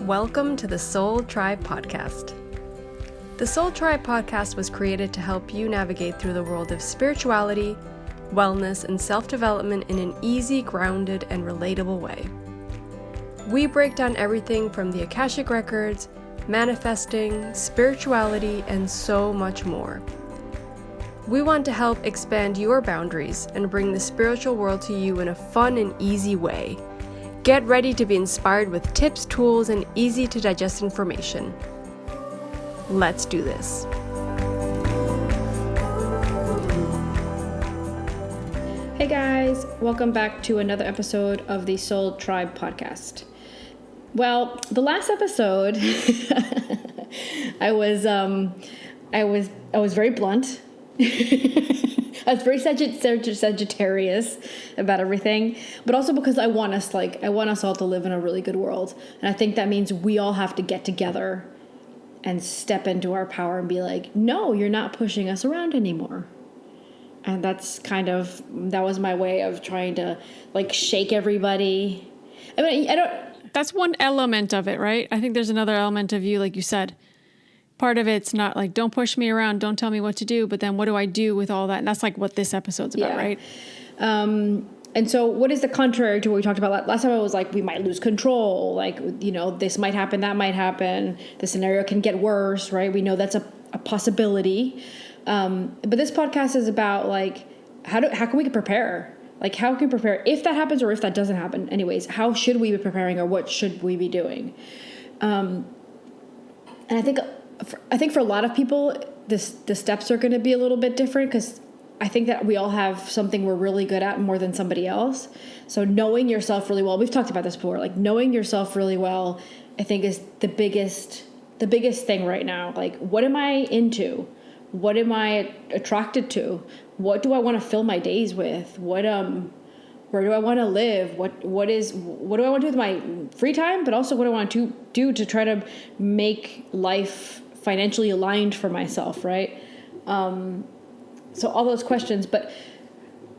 Welcome to the Soul Tribe Podcast. The Soul Tribe Podcast was created to help you navigate through the world of spirituality, wellness, and self-development in an easy, grounded, and relatable way. We break down everything from the Akashic Records, manifesting, spirituality, and so much more. We want to help expand your boundaries and bring the spiritual world to you in a fun and easy way. Get ready to be inspired with tips, tools, and easy to digest information. Let's do this. Hey guys, welcome back to another episode of the Soul Tribe Podcast. Well, the last episode, I was very blunt. I was very Sagittarius about everything, but also because I want us all to live in a really good world. And I think that means we all have to get together and step into our power and be like, no, you're not pushing us around anymore. And that was my way of trying to shake everybody. I mean, That's one element of it, right? I think there's another element of you, like you said. Part of it's not like, don't push me around, don't tell me what to do, but then what do I do with all that? And that's like what this episode's about, right? And so what is the contrary to what we talked about last time? I was like, we might lose control. This might happen, that might happen. The scenario can get worse, right? We know that's a possibility. But this podcast is about how can we prepare? How can we prepare if that happens or if that doesn't happen? Anyways, how should we be preparing or what should we be doing? And I think for a lot of people, the steps are going to be a little bit different because I think that we all have something we're really good at more than somebody else. So knowing yourself really well, we've talked about this before, knowing yourself really well, I think is the biggest thing right now. What am I into? What am I attracted to? What do I want to fill my days with? Where do I want to live? What do I want to do with my free time? But also what I want to do to try to make life financially aligned for myself, right? So all those questions. But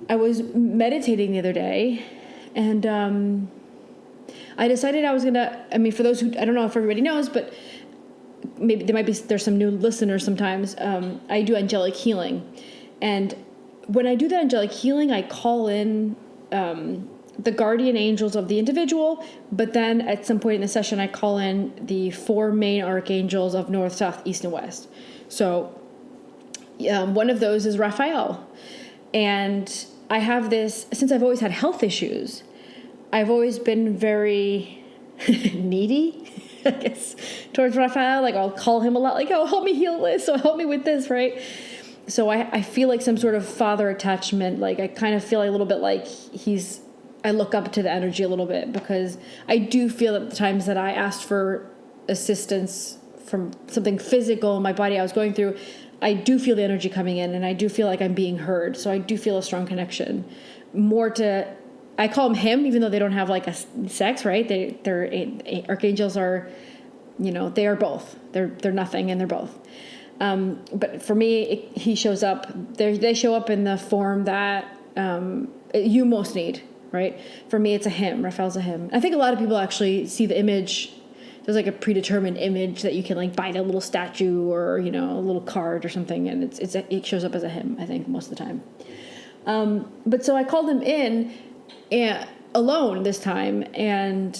I was meditating the other day, and I decided I was gonna. I mean, for those who I don't know if everybody knows, but maybe there's some new listeners sometimes. I do angelic healing, and when I do that angelic healing, I call in the guardian angels of the individual, but then at some point in the session, I call in the 4 main archangels of North, South, East, and West. So one of those is Raphael. And I have this, since I've always had health issues, I've always been very needy, I guess, towards Raphael. I'll call him a lot, oh, help me heal this, or help me with this, right? So I feel like some sort of father attachment. I kind of feel a little bit like I look up to the energy a little bit because I do feel at the times that I asked for assistance from something physical in my body I was going through, I do feel the energy coming in and I do feel like I'm being heard. So I do feel a strong connection. I call them him, even though they don't have a sex, right? They're archangels are, they are both. They're nothing and they're both. But for me, he shows up. They show up in the form that you most need, right? For me, it's a him. Raphael's a him. I think a lot of people actually see the image. There's a predetermined image that you can buy a little statue or a little card or something, and it shows up as a him. I think most of the time. But so I called him in alone this time, and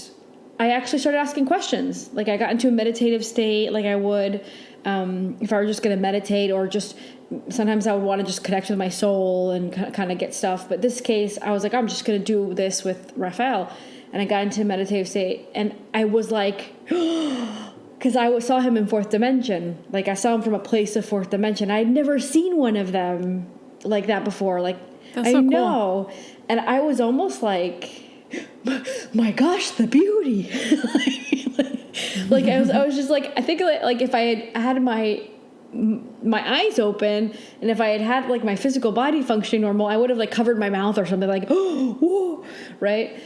I actually started asking questions. I got into a meditative state, like I would. If I were just going to meditate, or just sometimes I would want to just connect with my soul and kind of get stuff. But this case, I was like, I'm just going to do this with Raphael. And I got into a meditative state, and I was because I saw him in fourth dimension. I saw him from a place of fourth dimension. I had never seen one of them like that before. That's so know. Cool. And I was almost my gosh, the beauty. I was just I think if I had my eyes open and if I had my physical body functioning normal, I would have covered my mouth or something whoa, right?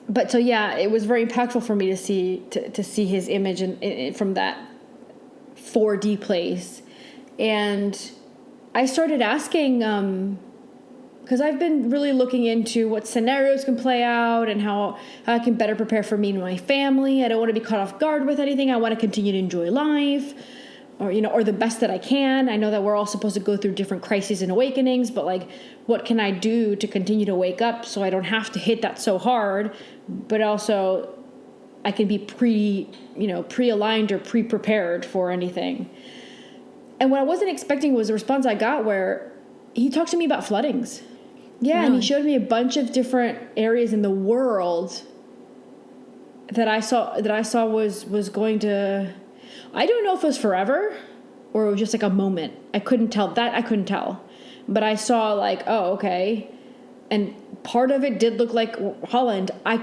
But so yeah, it was very impactful for me to see his image and from that 4D place, and I started asking because I've been really looking into what scenarios can play out and how I can better prepare for me and my family. I don't want to be caught off guard with anything. I want to continue to enjoy life, or the best that I can. I know that we're all supposed to go through different crises and awakenings, but like, what can I do to continue to wake up so I don't have to hit that so hard, but also I can be pre-aligned or pre-prepared for anything. And what I wasn't expecting was a response I got where he talked to me about floodings. Yeah, really? And he showed me a bunch of different areas in the world that I saw was going to, I don't know if it was forever or it was just like a moment. I couldn't tell. But I saw like, oh, okay. And part of it did look like Holland. I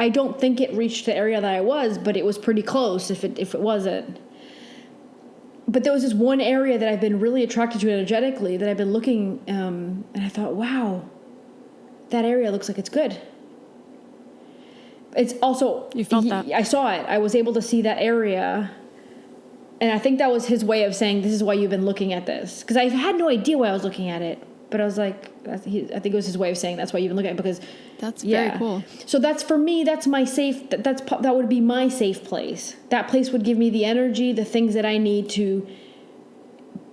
don't think it reached the area that I was, but it was pretty close if it wasn't. But there was this one area that I've been really attracted to energetically that I've been looking, and I thought, wow, that area looks like it's good. It's also... You felt that? I saw it. I was able to see that area. And I think that was his way of saying, this is why you've been looking at this. Because I had no idea why I was looking at it. But I was like, I think it was his way of saying that's why you've been looking at it. Because... That's very cool. So that's, for me, that's my safe, that would be my safe place. That place would give me the energy, the things that I need to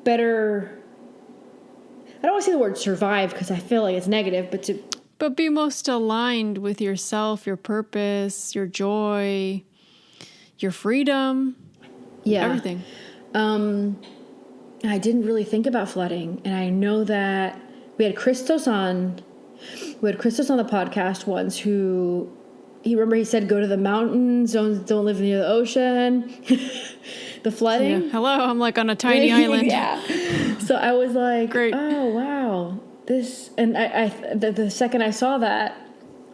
better, I don't want to say the word survive because I feel like it's negative, but be most aligned with yourself, your purpose, your joy, your freedom. Yeah. Everything. I didn't really think about flooding. And I know that we had Christos on the podcast once he said, go to the mountains, don't live near the ocean. The flooding. Yeah. Hello, I'm like on a tiny island. Yeah. So I was like, great. Oh, wow. This, and the second I saw that,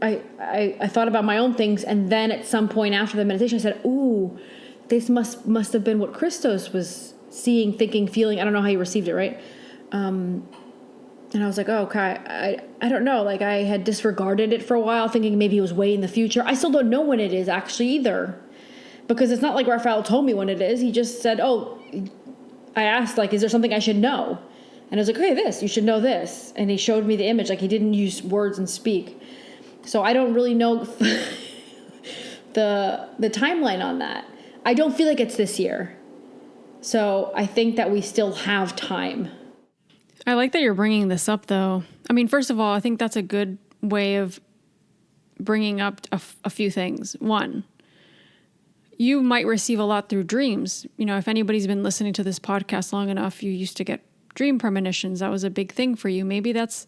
I thought about my own things. And then at some point after the meditation, I said, ooh, this must have been what Christos was seeing, thinking, feeling. I don't know how he received it, right? And I was like, oh, okay, I don't know. Like, I had disregarded it for a while, thinking maybe it was way in the future. I still don't know when it is, actually, either. Because it's not like Raphael told me when it is. He just said, I asked, like, is there something I should know? And I was like, okay, you should know this. And he showed me the image. Like, he didn't use words and speak. So I don't really know the timeline on that. I don't feel like it's this year. So I think that we still have time. I like that you're bringing this up, though. I mean, first of all, I think that's a good way of bringing up a few things. One, you might receive a lot through dreams. You know, if anybody's been listening to this podcast long enough, you used to get dream premonitions. That was a big thing for you. Maybe that's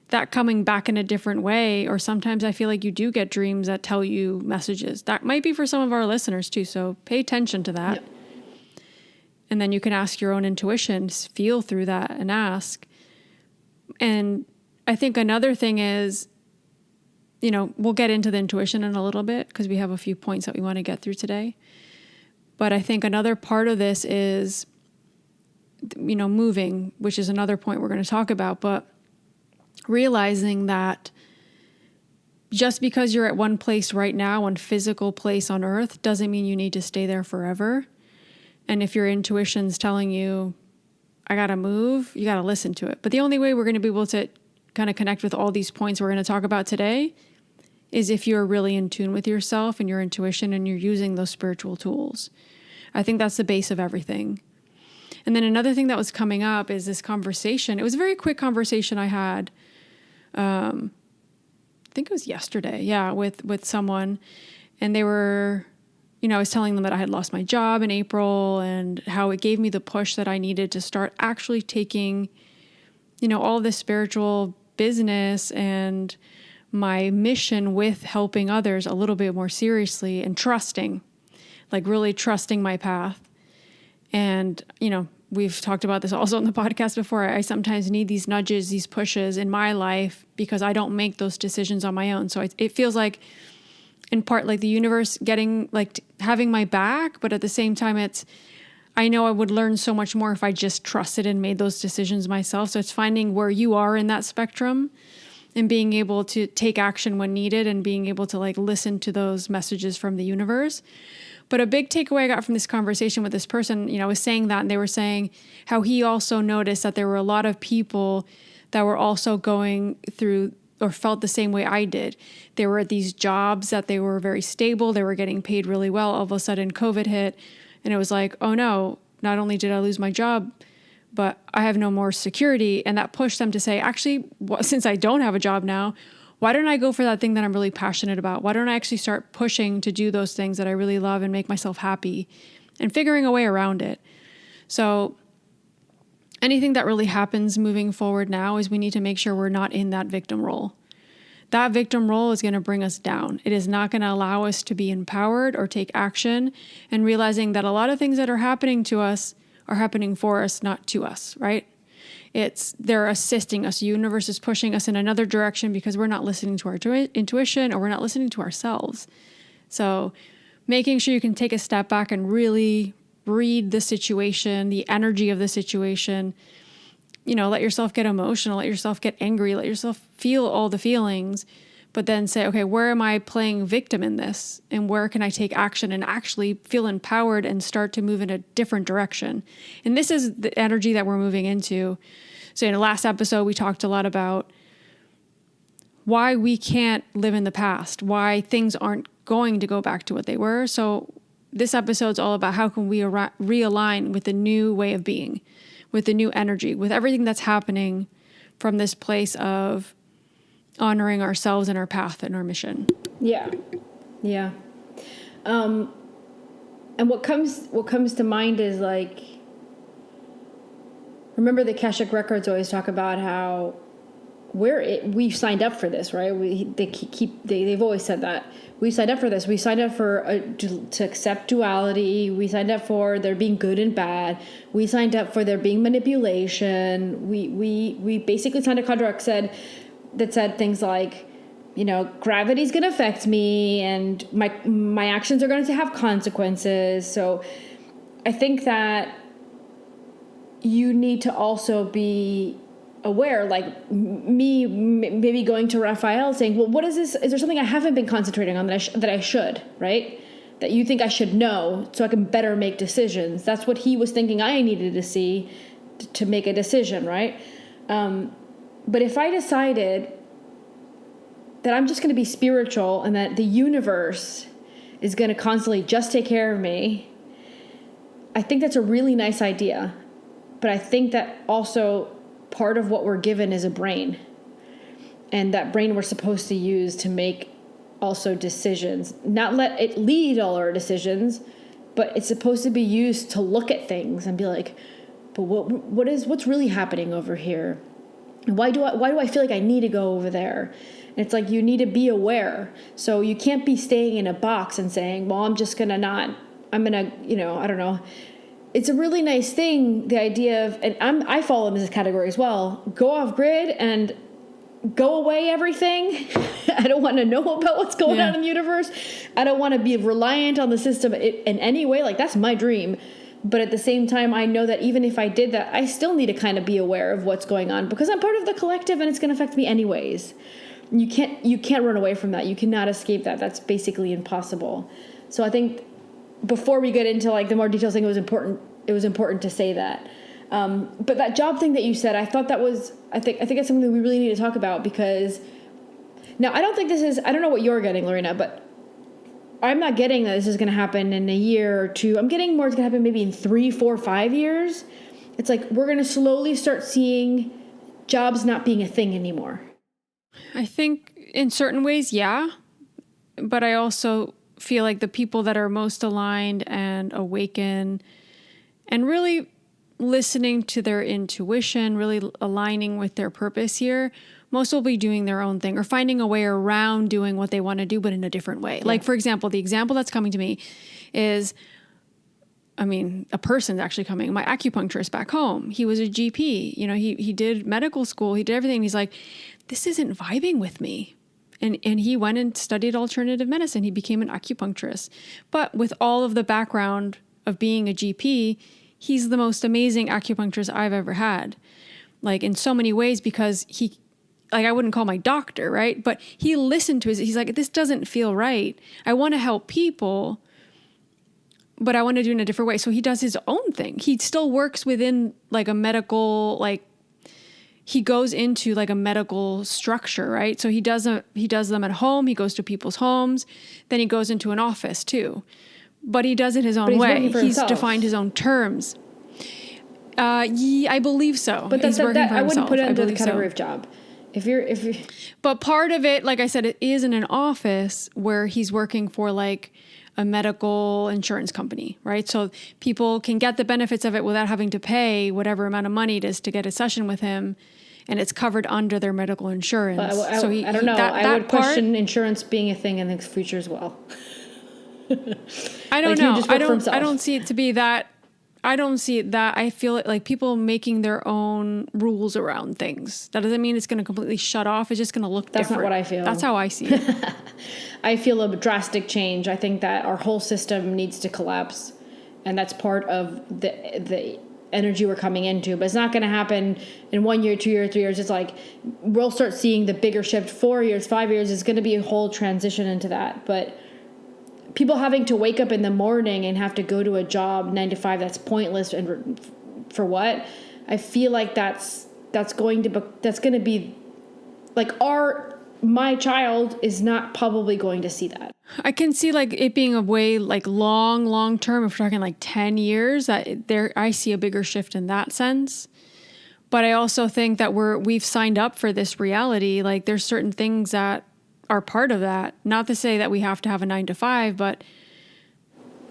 that coming back in a different way. Or sometimes I feel like you do get dreams that tell you messages. That might be for some of our listeners, too. So pay attention to that. Yep. And then you can ask your own intuition, feel through that and ask. And I think another thing is, you know, we'll get into the intuition in a little bit because we have a few points that we want to get through today. But I think another part of this is, you know, moving, which is another point we're going to talk about, but realizing that just because you're at one place right now, one physical place on earth, doesn't mean you need to stay there forever. And if your intuition's telling you, I got to move, you got to listen to it. But the only way we're going to be able to kind of connect with all these points we're going to talk about today is if you're really in tune with yourself and your intuition and you're using those spiritual tools. I think that's the base of everything. And then another thing that was coming up is this conversation. It was a very quick conversation I had, I think it was yesterday, with someone. And they were... You know, I was telling them that I had lost my job in April and how it gave me the push that I needed to start actually taking, you know, all this spiritual business and my mission with helping others a little bit more seriously and trusting, like really trusting my path. And, you know, we've talked about this also on the podcast before. I sometimes need these nudges, these pushes in my life because I don't make those decisions on my own. So it feels like, in part, like the universe getting, like having my back, but at the same time, I know I would learn so much more if I just trusted and made those decisions myself. So it's finding where you are in that spectrum and being able to take action when needed and being able to like listen to those messages from the universe. But a big takeaway I got from this conversation with this person, you know, was saying that, and they were saying how he also noticed that there were a lot of people that were also going through or felt the same way I did. They were at these jobs that they were very stable. They were getting paid really well. All of a sudden COVID hit and it was like, oh no, not only did I lose my job, but I have no more security. And that pushed them to say, actually, since I don't have a job now, why don't I go for that thing that I'm really passionate about? Why don't I actually start pushing to do those things that I really love and make myself happy and figuring a way around it? So anything that really happens moving forward now is we need to make sure we're not in that victim role. That victim role is going to bring us down. It is not going to allow us to be empowered or take action, and realizing that a lot of things that are happening to us are happening for us, not to us, right? They're assisting us. The universe is pushing us in another direction because we're not listening to our intuition or we're not listening to ourselves. So making sure you can take a step back and really read the situation, the energy of the situation, let yourself get emotional, let yourself get angry, let yourself feel all the feelings, but then say, okay, where am I playing victim in this? And where can I take action and actually feel empowered and start to move in a different direction? And this is the energy that we're moving into. So in the last episode, we talked a lot about why we can't live in the past, why things aren't going to go back to what they were. So this episode's all about how can we realign with the new way of being, with the new energy, with everything that's happening from this place of honoring ourselves and our path and our mission. Yeah. And what comes to mind is like, remember the Akashic Records always talk about how we signed up for this, right? They've always said that we signed up for this. We signed up to accept duality. We signed up for there being good and bad. We signed up for there being manipulation. We basically signed a contract that said things like, gravity's going to affect me and my actions are going to have consequences. So I think that you need to also be aware, like me maybe going to Raphael saying, well, what is this? Is there something I haven't been concentrating on that I should, right? That you think I should know so I can better make decisions. That's what he was thinking I needed to see to make a decision, right? But if I decided that I'm just going to be spiritual and that the universe is going to constantly just take care of me, I think that's a really nice idea. But I think that also part of what we're given is a brain. And that brain we're supposed to use to make also decisions. Not let it lead all our decisions, but it's supposed to be used to look at things and be like, but what's really happening over here? And why do I feel like I need to go over there? And it's like you need to be aware. So you can't be staying in a box and saying, well, I don't know. It's a really nice thing, the idea of, and I fall in this category as well, go off grid and go away everything. I don't want to know about what's going on in the universe. I don't want to be reliant on the system in any way. Like, that's my dream. But at the same time, I know that even if I did that, I still need to kind of be aware of what's going on because I'm part of the collective and it's going to affect me anyways. You can't run away from that. You cannot escape that. That's basically impossible. So I think before we get into like the more details, it was important to say that. But that job thing that you said, I thought that was, I think it's something we really need to talk about because now I don't know what you're getting, Lorena, but I'm not getting that this is going to happen in a year or two. I'm getting more it's going to happen maybe in 3, 4, 5 years. It's like we're going to slowly start seeing jobs not being a thing anymore. I think in certain ways, yeah. But I also feel like the people that are most aligned and awaken and really listening to their intuition, really aligning with their purpose here, most will be doing their own thing or finding a way around doing what they want to do, but in a different way. Yeah. Like, for example, the example that's coming to me is, a person's actually coming, my acupuncturist back home. He was a GP, he did medical school, he did everything. He's like, this isn't vibing with me. And he went and studied alternative medicine. He became an acupuncturist. But with all of the background of being a GP, he's the most amazing acupuncturist I've ever had. Like, in so many ways, because I wouldn't call my doctor, right? But he listened to he's like, this doesn't feel right. I want to help people, but I want to do it in a different way. So he does his own thing. He still works within like a medical, he goes into like a medical structure, right? So he does them at home. He goes to people's homes. Then he goes into an office too. But he does it his own way. He's defined his own terms. I believe so. But I wouldn't put it under the category of job. If you're. But part of it, like I said, it is in an office where he's working for like a medical insurance company, right? So people can get the benefits of it without having to pay whatever amount of money it is to get a session with him, and it's covered under their medical insurance. I don't know. I would question insurance being a thing in the future as well. I don't know. I don't see it to be that. I don't see it that. I feel it like people making their own rules around things. That doesn't mean it's going to completely shut off. It's just going to look different. That's not what I feel. That's how I see it. I feel a drastic change. I think that our whole system needs to collapse, and that's part of the energy we're coming into. But it's not going to happen in 1 year, 2 years, 3 years. It's like we'll start seeing the bigger shift. 4 years, 5 years is going to be a whole transition into that. But people having to wake up in the morning and have to go to a job 9 to 5 that's pointless and for what? I feel like that's going to be like my child is not probably going to see that. I can see like it being a way like long term. If we're talking like 10 years, I see a bigger shift in that sense. But I also think that we've signed up for this reality. Like there's certain things that are part of that. Not to say that we have to have a 9 to 5, but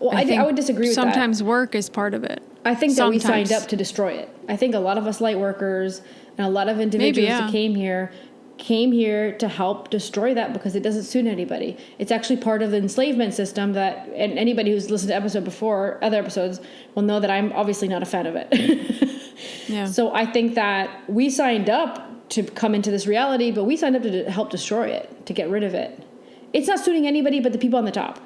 I would disagree with that. Sometimes work is part of it. I think that we signed up to destroy it. I think a lot of us light workers and a lot of individuals that came here to help destroy that because it doesn't suit anybody. It's actually part of the enslavement system that, and anybody who's listened to other episodes will know that I'm obviously not a fan of it. Yeah. So I think that we signed up to come into this reality, but we signed up to help destroy it, to get rid of it. It's not suiting anybody but the people on the top.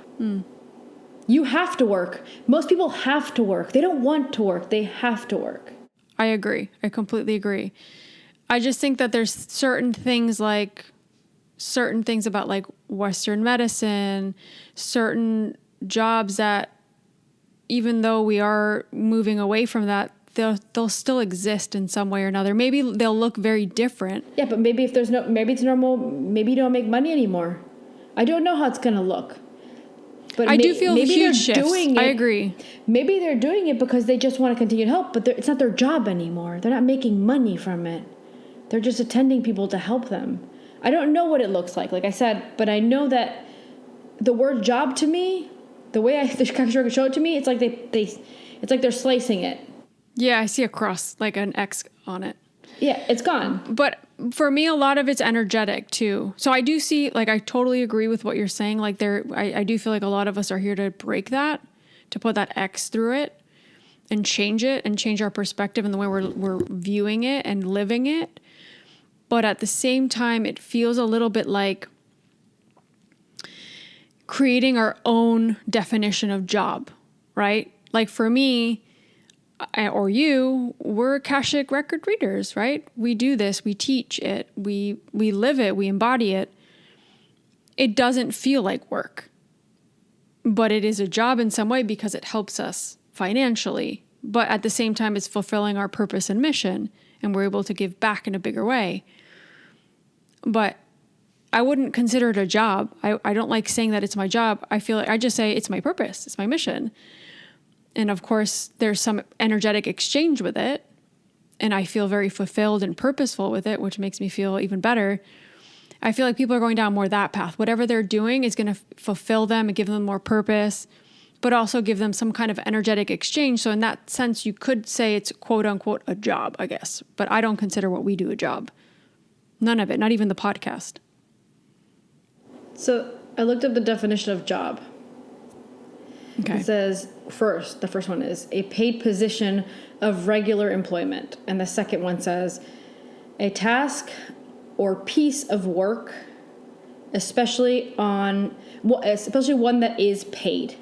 You have to work. Most people have to work. They don't want to work. They have to work. I agree. I completely agree. I just think that there's certain things about like Western medicine, certain jobs that even though we are moving away from that, they'll still exist in some way or another. Maybe they'll look very different. Yeah, but maybe maybe it's normal. Maybe you don't make money anymore. I don't know how it's going to look. But I do feel huge shifts. I agree. Maybe they're doing it because they just want to continue to help, but it's not their job anymore. They're not making money from it. They're just attending people to help them. I don't know what it looks like I said, but I know that the word job to me, the way the Akashic Records show it to me, it's like it's like they're slicing it. Yeah, I see a cross, like an X on it. Yeah, it's gone. But for me, a lot of it's energetic too. So I do see, like, I totally agree with what you're saying. Like I do feel like a lot of us are here to break that, to put that X through it and change it and change our perspective and the way we're viewing it and living it. But at the same time, it feels a little bit like creating our own definition of job, right? Like for me, or you, we're Akashic record readers, right? We do this, we teach it, we live it, we embody it. It doesn't feel like work, but it is a job in some way because it helps us financially. But at the same time, it's fulfilling our purpose and mission, and we're able to give back in a bigger way. But I wouldn't consider it a job. I don't like saying that it's my job. I feel like I just say it's my purpose, it's my mission. And of course, there's some energetic exchange with it. And I feel very fulfilled and purposeful with it, which makes me feel even better. I feel like people are going down more that path. Whatever they're doing is going to fulfill them and give them more purpose, but also give them some kind of energetic exchange. So in that sense, you could say it's quote unquote a job, I guess. But I don't consider what we do a job. None of it, not even the podcast. So I looked up the definition of job. Okay. It says, the first one is a paid position of regular employment. And the second one says a task or piece of work, especially one that is paid.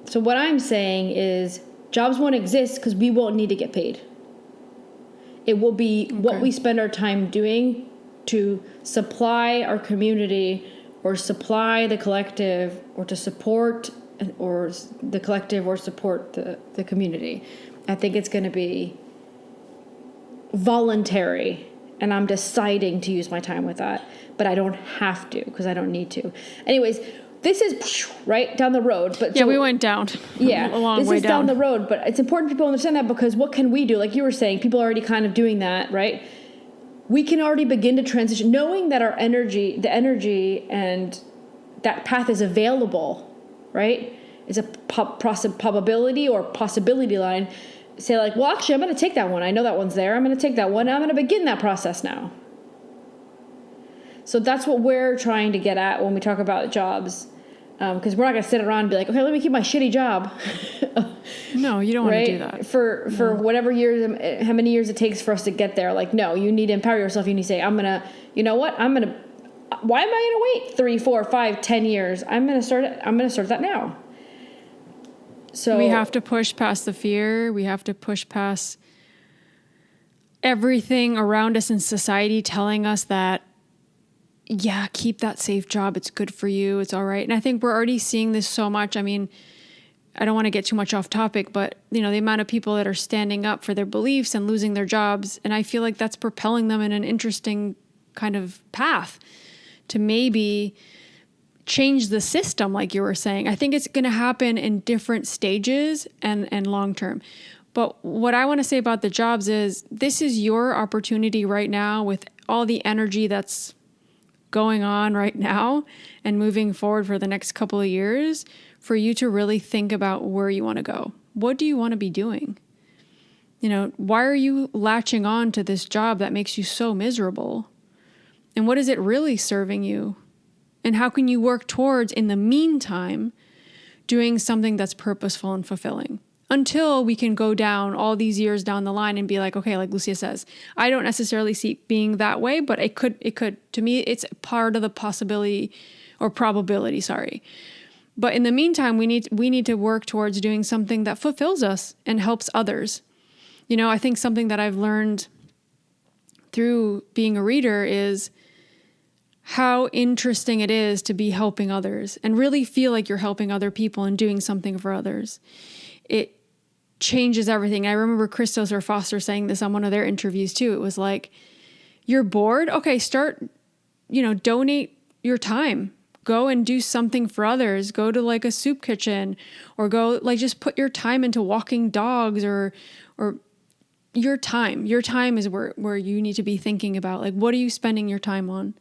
So what I'm saying is jobs won't exist because we won't need to get paid. It will be what we spend our time doing to supply our community or supply the collective or to support or the collective or support the community. I think it's going to be voluntary, and I'm deciding to use my time with that, but I don't have to because I don't need to. Anyways, this is right down the road. But yeah, we went down. Yeah, a long this way is down the road, but it's important people understand that, because what can we do? Like you were saying, people are already kind of doing that, right? We can already begin to transition, knowing that the energy and that path is available, right? It's a probability or possibility line. Say like, well, actually, I'm going to take that one. I know that one's there. I'm going to take that one. I'm going to begin that process now. So that's what we're trying to get at when we talk about jobs. Because we're not going to sit around and be like, okay, let me keep my shitty job. No, you don't want to do that. For whatever years, how many years it takes for us to get there. Like, no, you need to empower yourself. You need to say, you know what? why am I going to wait 3, 4, 5, 10 years? I'm going to start that now. So we have to push past the fear. We have to push past everything around us in society telling us that, yeah, keep that safe job. It's good for you. It's all right. And I think we're already seeing this so much. I mean, I don't want to get too much off topic, but the amount of people that are standing up for their beliefs and losing their jobs. And I feel like that's propelling them in an interesting kind of path to maybe change the system, like you were saying. I think it's going to happen in different stages and long term. But what I want to say about the jobs is this is your opportunity right now with all the energy that's going on right now and moving forward for the next couple of years for you to really think about where you want to go. What do you want to be doing? Why are you latching on to this job that makes you so miserable? And what is it really serving you? And how can you work towards, in the meantime, doing something that's purposeful and fulfilling? Until we can go down all these years down the line and be like, okay, like Lucia says, I don't necessarily see being that way, but it could, to me, it's part of the possibility or probability, sorry. But in the meantime, we need to work towards doing something that fulfills us and helps others. I think something that I've learned through being a reader is how interesting it is to be helping others and really feel like you're helping other people and doing something for others. It changes everything. I remember Christos or Foster saying this on one of their interviews too. It was like, you're bored? Okay, start, donate your time. Go and do something for others. Go to like a soup kitchen or go like just put your time into walking dogs or your time. Your time is where you need to be thinking about like, what are you spending your time on?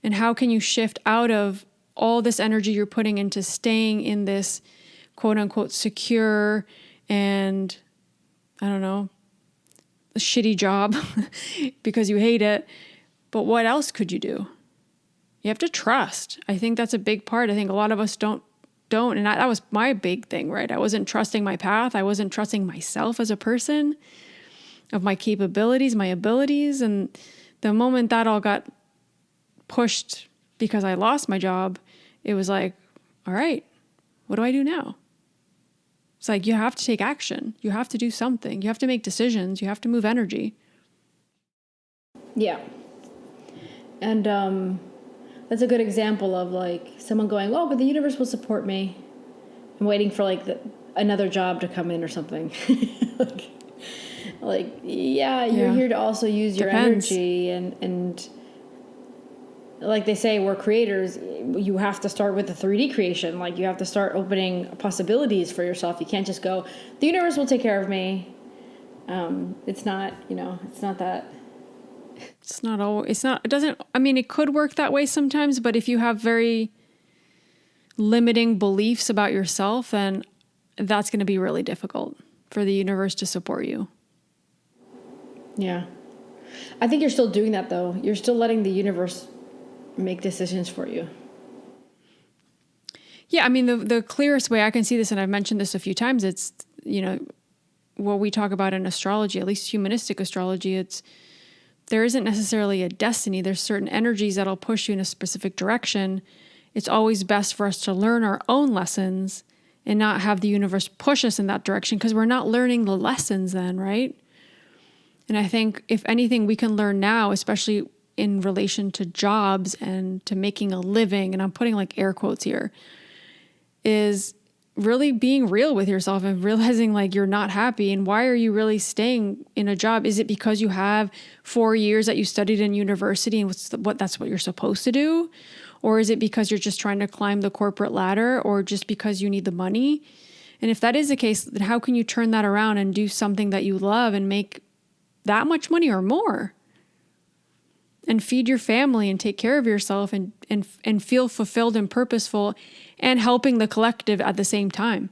And how can you shift out of all this energy you're putting into staying in this quote unquote secure and, I don't know, a shitty job because you hate it. But what else could you do? You have to trust. I think that's a big part. I think a lot of us don't. And that was my big thing, right? I wasn't trusting my path. I wasn't trusting myself as a person, of my capabilities, my abilities. And the moment that all got pushed because I lost my job, it was like, all right, what do I do now? It's like, you have to take action. You have to do something. You have to make decisions. You have to move energy. Yeah. And that's a good example of like someone going, oh, but the universe will support me. I'm waiting for like another job to come in or something. Yeah, you're here to also use your energy and like they say, we're creators. You have to start with the 3D creation. Like you have to start opening possibilities for yourself. You can't just go, the universe will take care of me. It's not, it's not that. It could work that way sometimes, but if you have very limiting beliefs about yourself, then that's going to be really difficult for the universe to support you. Yeah. I think you're still doing that though. You're still letting the universe make decisions for you. Yeah, the clearest way I can see this, and I've mentioned this a few times, it's, what we talk about in astrology, at least humanistic astrology, there isn't necessarily a destiny. There's certain energies that'll push you in a specific direction. It's always best for us to learn our own lessons and not have the universe push us in that direction, because we're not learning the lessons then, right? And I think if anything we can learn now, especially in relation to jobs and to making a living, and I'm putting like air quotes here, is really being real with yourself and realizing like you're not happy. And why are you really staying in a job? Is it because you have 4 years that you studied in university and that's what you're supposed to do? Or is it because you're just trying to climb the corporate ladder, or just because you need the money? And if that is the case, then how can you turn that around and do something that you love and make that much money or more? And feed your family and take care of yourself and feel fulfilled and purposeful and helping the collective at the same time.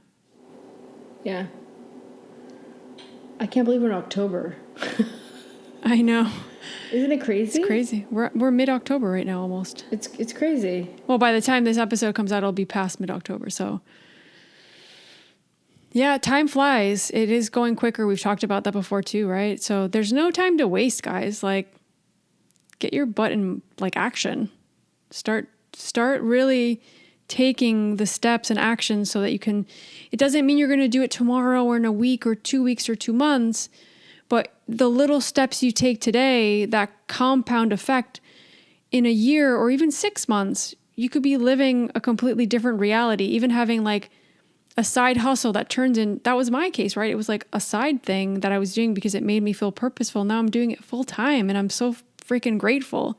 Yeah. I can't believe we're in October. I know. Isn't it crazy? It's crazy. We're mid-October right now almost. It's crazy. Well, by the time this episode comes out, it'll be past mid-October. So yeah, time flies. It is going quicker. We've talked about that before too, right? So there's no time to waste, guys. Like, get your butt in like action. Start really taking the steps and actions so that you can, it doesn't mean you're going to do it tomorrow or in a week or 2 weeks or 2 months, but the little steps you take today, that compound effect in a year or even 6 months, you could be living a completely different reality, even having like a side hustle that turns in, that was my case, right? It was like a side thing that I was doing because it made me feel purposeful. Now I'm doing it full time and I'm so freaking grateful.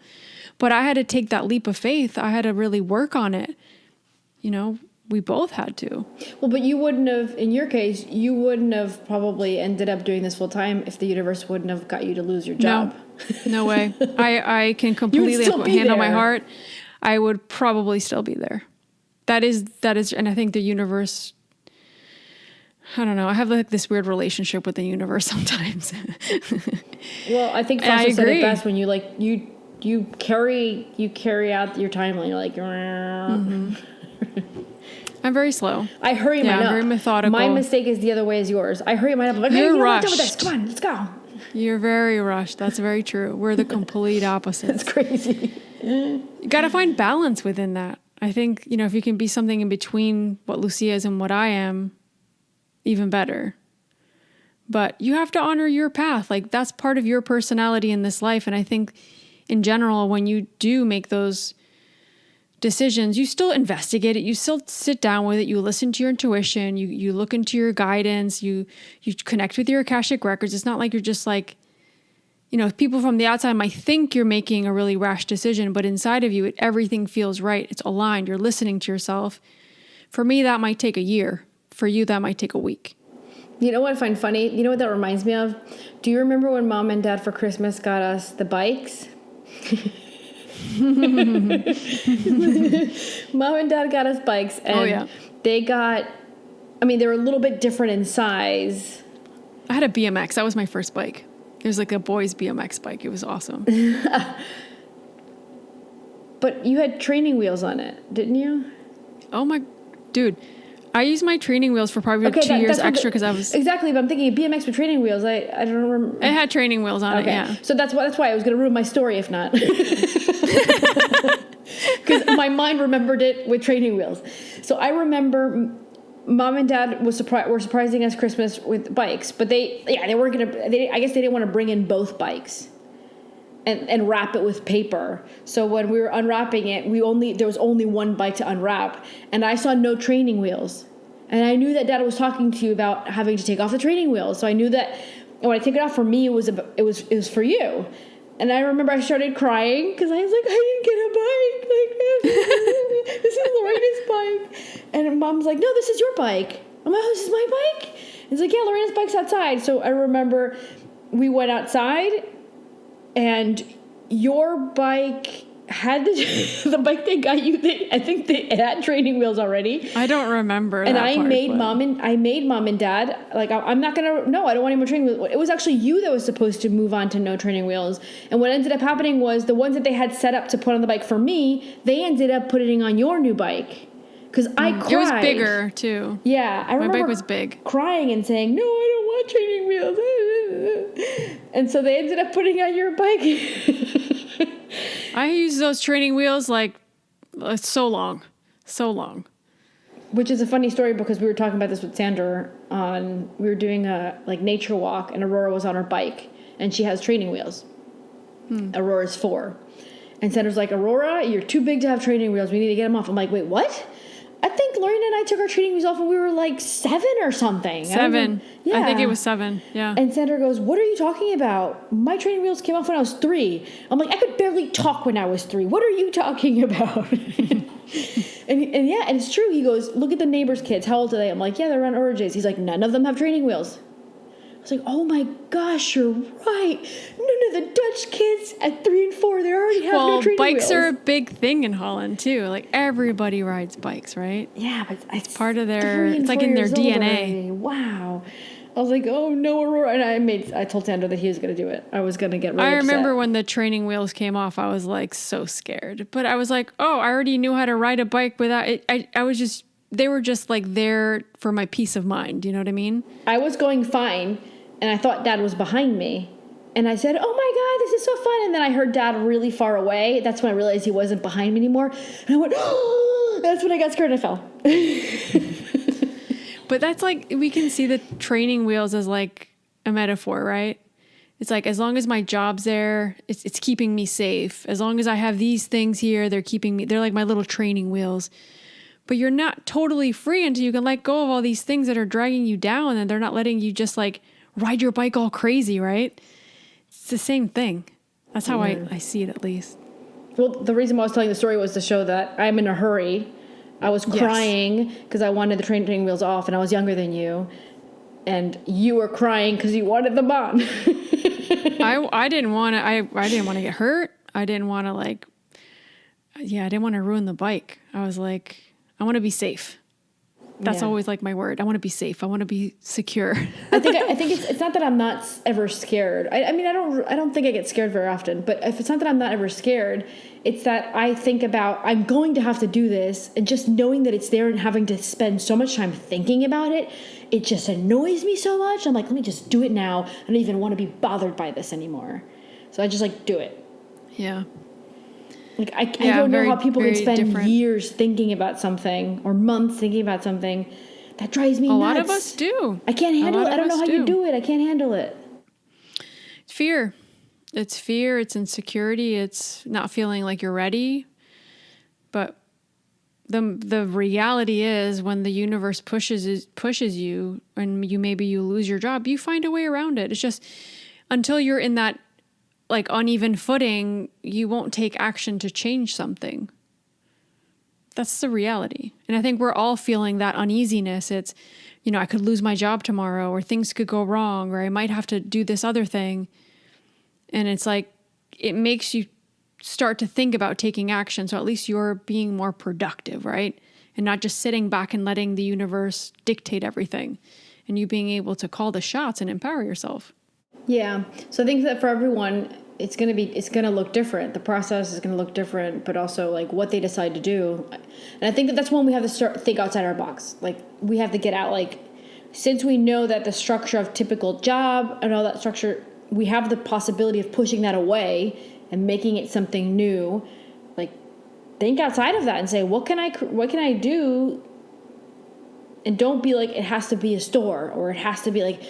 But I had to take that leap of faith. I had to really work on it. You know, we both had to. Well, but you wouldn't have, in your case, you wouldn't have probably ended up doing this full time if the universe wouldn't have got you to lose your job. No way. I can completely put hand on my heart. I would probably still be there. That is, and I think the universe, I don't know. I have like this weird relationship with the universe sometimes. Well, I think Foster said it best when you carry out your timeline. You're like, mm-hmm. I'm very slow. I hurry mine up. I'm very methodical. My mistake is the other way as yours. I hurry mine up. I'm like, You're hey, rushed. Done with this. Come on, let's go. You're very rushed. That's very true. We're the complete opposites. That's crazy. You got to find balance within that. I think, you know, if you can be something in between what Lucia is and what I am, even better. But you have to honor your path. Like, that's part of your personality in this life. And I think in general, when you do make those decisions, you still investigate it. You still sit down with it. You listen to your intuition. You look into your guidance. You connect with your Akashic Records. It's not like you're just like, you know, people from the outside might think you're making a really rash decision, but inside of you, everything feels right. It's aligned. You're listening to yourself. For me, that might take a year. For you, that might take a week. You know what I find funny? You know what that reminds me of? Do you remember when Mom and Dad for Christmas got us the bikes? Mom and Dad got us bikes, and they were a little bit different in size. I had a BMX. That was my first bike. It was like a boys BMX bike. It was awesome. But you had training wheels on it, didn't you? Oh my, dude. I used my training wheels for probably 2 years extra because I was... Exactly, but I'm thinking BMX with training wheels. I don't remember. It had training wheels on it, yeah. So that's why I was going to ruin my story if not. Because my mind remembered it with training wheels. So I remember Mom and Dad were surprising us Christmas with bikes, but they weren't going to... I guess they didn't want to bring in both bikes and wrap it with paper. So when we were unwrapping it, there was only one bike to unwrap, and I saw no training wheels. And I knew that Dad was talking to you about having to take off the training wheels. So I knew that when I took it off, for me, it was for you. And I remember I started crying because I was like, I didn't get a bike. Like, this is Lorena's bike. And Mom's like, no, this is your bike. I'm like, oh, this is my bike? And it's like, yeah, Lorena's bike's outside. So I remember we went outside, and your bike had the bike they got you. I think it had training wheels already. I don't remember. And I made Mom and Dad like, I'm not gonna. No, I don't want any more training wheels. It was actually you that was supposed to move on to no training wheels. And what ended up happening was the ones that they had set up to put on the bike for me, they ended up putting on your new bike. Because I cried. It was bigger too. Yeah, I remember. My bike was big. Crying and saying, "No, I don't want training wheels." And so they ended up putting on your bike. I used those training wheels like so long. Which is a funny story because we were talking about this with Sandra we were doing a like nature walk, and Aurora was on her bike, and she has training wheels. Aurora's 4. And Sandra's like, Aurora, you're too big to have training wheels. We need to get them off. I'm like, wait, what? I think Lorena and I took our training wheels off when we were like 7 or something. 7. I think it was 7. Yeah. And Sandra goes, "What are you talking about? My training wheels came off when I was 3." I'm like, "I could barely talk when I was 3. What are you talking about?" and it's true. He goes, "Look at the neighbors' kids. How old are they?" I'm like, "Yeah, they're around origins." He's like, "None of them have training wheels." I was like, "Oh my gosh, you're right. None of the Dutch kids at 3 and 4, they already have no training wheels." Bikes are a big thing in Holland too. Like everybody rides bikes, right? Yeah, but it's part of their, it's like in their DNA. Wow. I was like, "Oh no, Aurora." And I told Sandra that he was going to do it. I was going to get really upset. I remember when the training wheels came off, I was like so scared. But I was like, oh, I already knew how to ride a bike without it. I was just, they were just like there for my peace of mind. You know what I mean? I was going fine, and I thought Dad was behind me. And I said, "Oh my God, this is so fun." And then I heard Dad really far away. That's when I realized he wasn't behind me anymore. And I went, "Oh!" That's when I got scared and I fell. But that's like, we can see the training wheels as like a metaphor, right? It's like, as long as my job's there, it's keeping me safe. As long as I have these things here, they're like my little training wheels. But you're not totally free until you can let go of all these things that are dragging you down, and they're not letting you just like ride your bike all crazy, right? It's the same thing. That's how I see it, at least. Well, the reason why I was telling the story was to show that I'm in a hurry. I was crying because I wanted the training wheels off, and I was younger than you. And you were crying because you wanted them on. I didn't want to. I didn't want to get hurt. I didn't want to I didn't want to ruin the bike. I was like, I want to be safe. That's always like my word. I want to be safe. I want to be secure. I think it's not that I'm not ever scared. I mean, I don't think I get scared very often. But if it's not that I'm not ever scared, it's that I think about, I'm going to have to do this, and just knowing that it's there and having to spend so much time thinking about it, it just annoys me so much. I'm like, let me just do it now. I don't even want to be bothered by this anymore. So I just do it. Yeah. Like I don't know how people can spend years thinking about something or months thinking about something. That drives me nuts. A lot of us do. I can't handle it. I don't know how you do it. I can't handle it. Fear. It's fear. It's insecurity. It's not feeling like you're ready. But the reality is, when the universe pushes you and you lose your job, you find a way around it. It's just, until you're in that like uneven footing, you won't take action to change something. That's the reality. And I think we're all feeling that uneasiness. It's, I could lose my job tomorrow, or things could go wrong, or I might have to do this other thing. And it's like, it makes you start to think about taking action. So at least you're being more productive, right? And not just sitting back and letting the universe dictate everything, and you being able to call the shots and empower yourself. Yeah. So I think that for everyone, it's going to look different. The process is going to look different, but also like what they decide to do. And I think that's when we have to start think outside our box. Like, we have to get out, since we know that the structure of typical job and all that structure, we have the possibility of pushing that away and making it something new. Like, think outside of that and say, what can I do? And don't be like, it has to be a store, or it has to be like,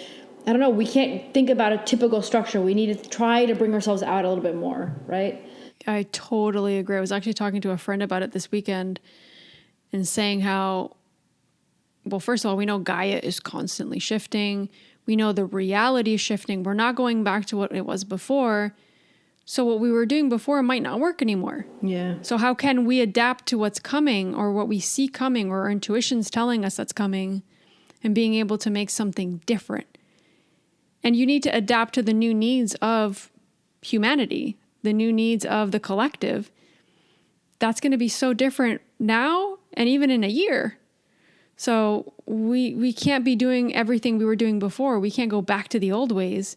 I don't know, we can't think about a typical structure. We need to try to bring ourselves out a little bit more, right? I totally agree. I was actually talking to a friend about it this weekend and saying how, well, first of all, we know Gaia is constantly shifting. We know the reality is shifting. We're not going back to what it was before. So what we were doing before might not work anymore. Yeah. So how can we adapt to what's coming, or what we see coming, or our intuition's telling us that's coming, and being able to make something different? And you need to adapt to the new needs of humanity, the new needs of the collective. That's going to be so different now and even in a year. So we can't be doing everything we were doing before. We can't go back to the old ways.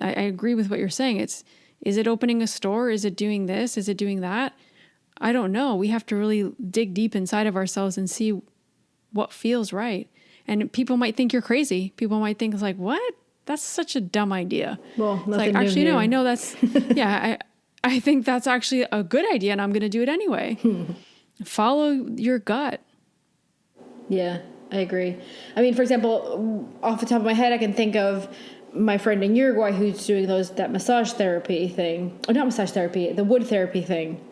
I agree with what you're saying. Is it opening a store? Is it doing this? Is it doing that? I don't know. We have to really dig deep inside of ourselves and see what feels right. And people might think you're crazy. People might think it's like, what? That's such a dumb idea. Well, it's like, actually, no, I know that's, I think that's actually a good idea, and I'm going to do it anyway. Follow your gut. Yeah, I agree. I mean, for example, off the top of my head, I can think of my friend in Uruguay who's doing that massage therapy thing. Or not massage therapy, the wood therapy thing.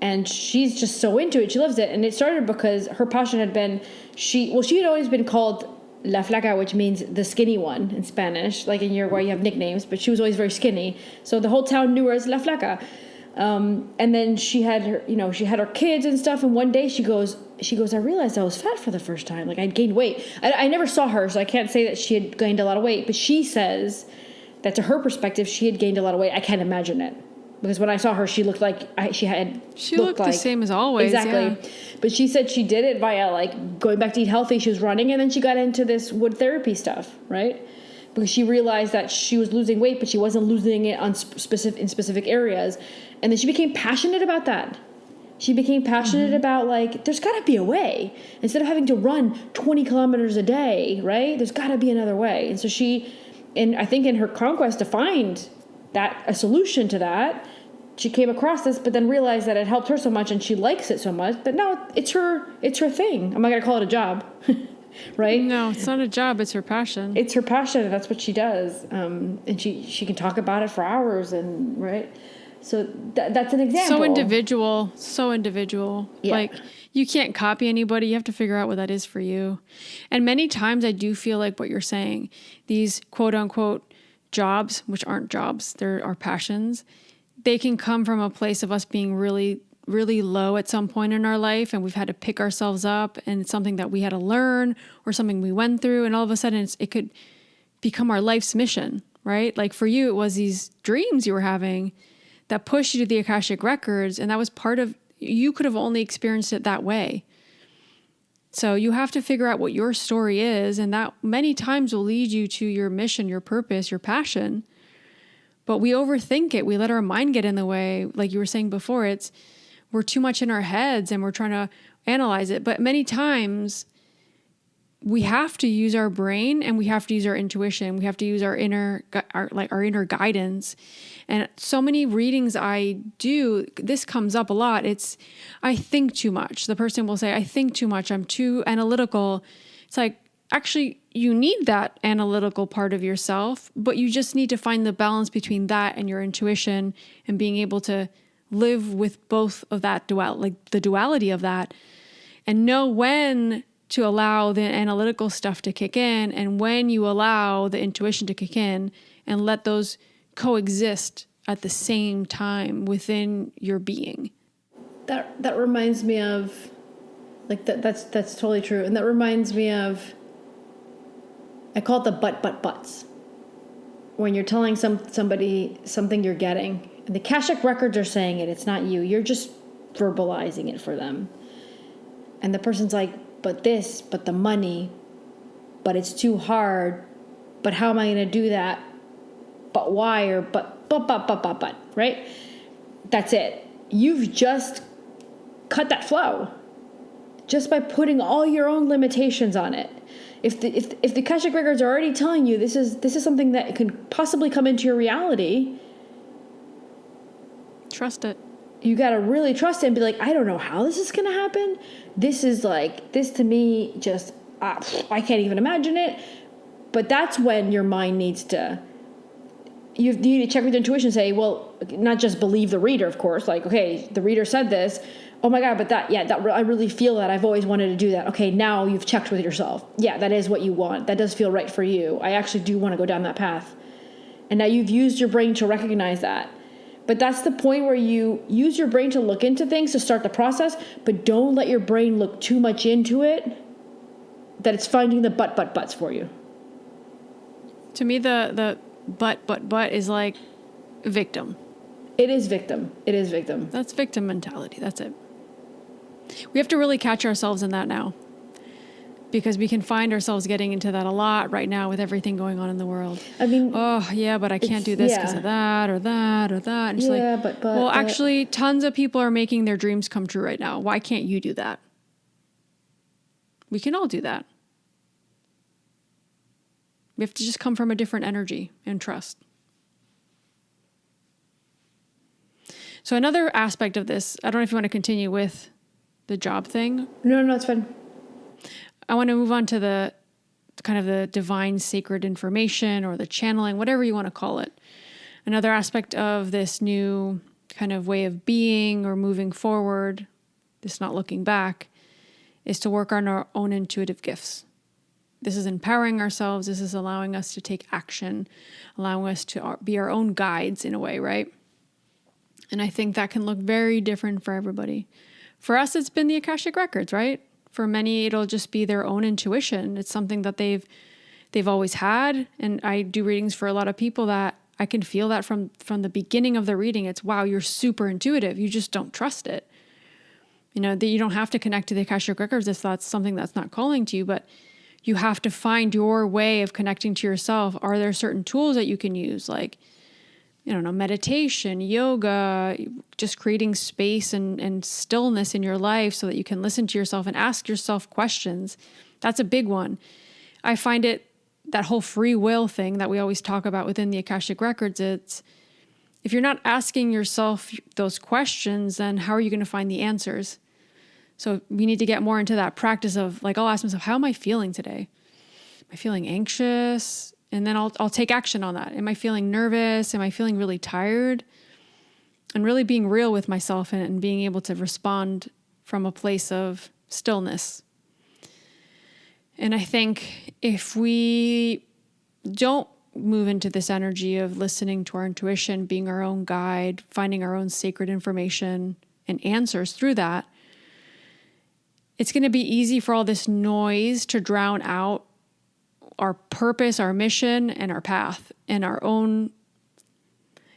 And she's just so into it. She loves it. And it started because her passion had been, she had always been called La Flaca, which means the skinny one in Spanish. Like in Uruguay, you have nicknames, but she was always very skinny. So the whole town knew her as La Flaca. And then she had her, she had her kids and stuff. And one day she goes, I realized I was fat for the first time. Like I'd gained weight. I never saw her, so I can't say that she had gained a lot of weight. But she says that to her perspective, she had gained a lot of weight. I can't imagine it. Because when I saw her, she looked like she looked the same as always. Exactly. Yeah. But she said she did it via like going back to eat healthy. She was running, and then she got into this wood therapy stuff, right? Because she realized that she was losing weight, but she wasn't losing it on specific areas. And then she became passionate about that. She became passionate about like, there's got to be a way. Instead of having to run 20 kilometers a day, right? There's got to be another way. And so I think in her conquest to find a solution to that, she came across this, but then realized that it helped her so much and she likes it so much that now it's her thing. I'm not going to call it a job, right? No, it's not a job. It's her passion. It's her passion. And that's what she does. And she can talk about it for hours and right. So that's an example. So individual. Yeah. Like you can't copy anybody. You have to figure out what that is for you. And many times I do feel like what you're saying, these quote unquote jobs, which aren't jobs, they're our passions. They can come from a place of us being really, really low at some point in our life, and we've had to pick ourselves up, and it's something that we had to learn or something we went through, and all of a sudden it could become our life's mission, right? Like for you, it was these dreams you were having that pushed you to the Akashic Records, and that was part of, you could have only experienced it that way. So you have to figure out what your story is, and that many times will lead you to your mission, your purpose, your passion. But we overthink it. We let our mind get in the way. Like you were saying before, we're too much in our heads and we're trying to analyze it. But many times we have to use our brain and we have to use our intuition. We have to use our inner guidance. And so many readings I do, this comes up a lot. I think too much. The person will say, I think too much. I'm too analytical. It's like, actually, you need that analytical part of yourself, but you just need to find the balance between that and your intuition and being able to live with both of that the duality of that, and know when to allow the analytical stuff to kick in and when you allow the intuition to kick in, and let those coexist at the same time within your being. That reminds me of like that's totally true. And that reminds me of, I call it the buts. When you're telling somebody something you're getting, and the Akashic Records are saying it, it's not you. You're just verbalizing it for them. And the person's like, but this, but the money, but it's too hard, but how am I going to do that? But why? Or but, right? That's it. You've just cut that flow just by putting all your own limitations on it. If the Akashic Records are already telling you this is something that can possibly come into your reality, trust it. You got to really trust it and be like, I don't know how this is going to happen. This is like, this to me just, I can't even imagine it. But that's when your mind needs to, you need to check with intuition and say, well, not just believe the reader, of course. Like, okay, the reader said this. Oh my God, but I really feel that. I've always wanted to do that. Okay, now you've checked with yourself. Yeah, that is what you want. That does feel right for you. I actually do want to go down that path. And now you've used your brain to recognize that. But that's the point where you use your brain to look into things to start the process, but don't let your brain look too much into it that it's finding the buts for you. To me, the but is like victim. It is victim. That's victim mentality. That's it. We have to really catch ourselves in that now, because we can find ourselves getting into that a lot right now with everything going on in the world. I mean, oh yeah, but I can't do this because of that or that or that. And it's like, well, actually, tons of people are making their dreams come true right now. Why can't you do that? We can all do that. We have to just come from a different energy and trust. So another aspect of this, I don't know if you want to continue with the job thing. No, it's fine. I want to move on to the kind of the divine sacred information or the channeling, whatever you want to call it. Another aspect of this new kind of way of being or moving forward, this not looking back, is to work on our own intuitive gifts. This is empowering ourselves. This is allowing us to take action, allowing us to be our own guides in a way, right? And I think that can look very different for everybody. For us, it's been the Akashic Records, right? For many, it'll just be their own intuition. It's something that they've always had. And I do readings for a lot of people that I can feel that from the beginning of the reading. It's, wow, you're super intuitive. You just don't trust it. You know, that you don't have to connect to the Akashic Records if that's something that's not calling to you, but you have to find your way of connecting to yourself. Are there certain tools that you can use? Like, I don't know, meditation, yoga, just creating space and stillness in your life so that you can listen to yourself and ask yourself questions. That's a big one. I find that whole free will thing that we always talk about within the Akashic Records, it's, if you're not asking yourself those questions, then how are you going to find the answers? So we need to get more into that practice of, like, I'll ask myself, how am I feeling today? Am I feeling anxious? And then I'll take action on that. Am I feeling nervous? Am I feeling really tired? And really being real with myself and being able to respond from a place of stillness. And I think if we don't move into this energy of listening to our intuition, being our own guide, finding our own sacred information and answers through that, it's going to be easy for all this noise to drown out our purpose, our mission, and our path, and our own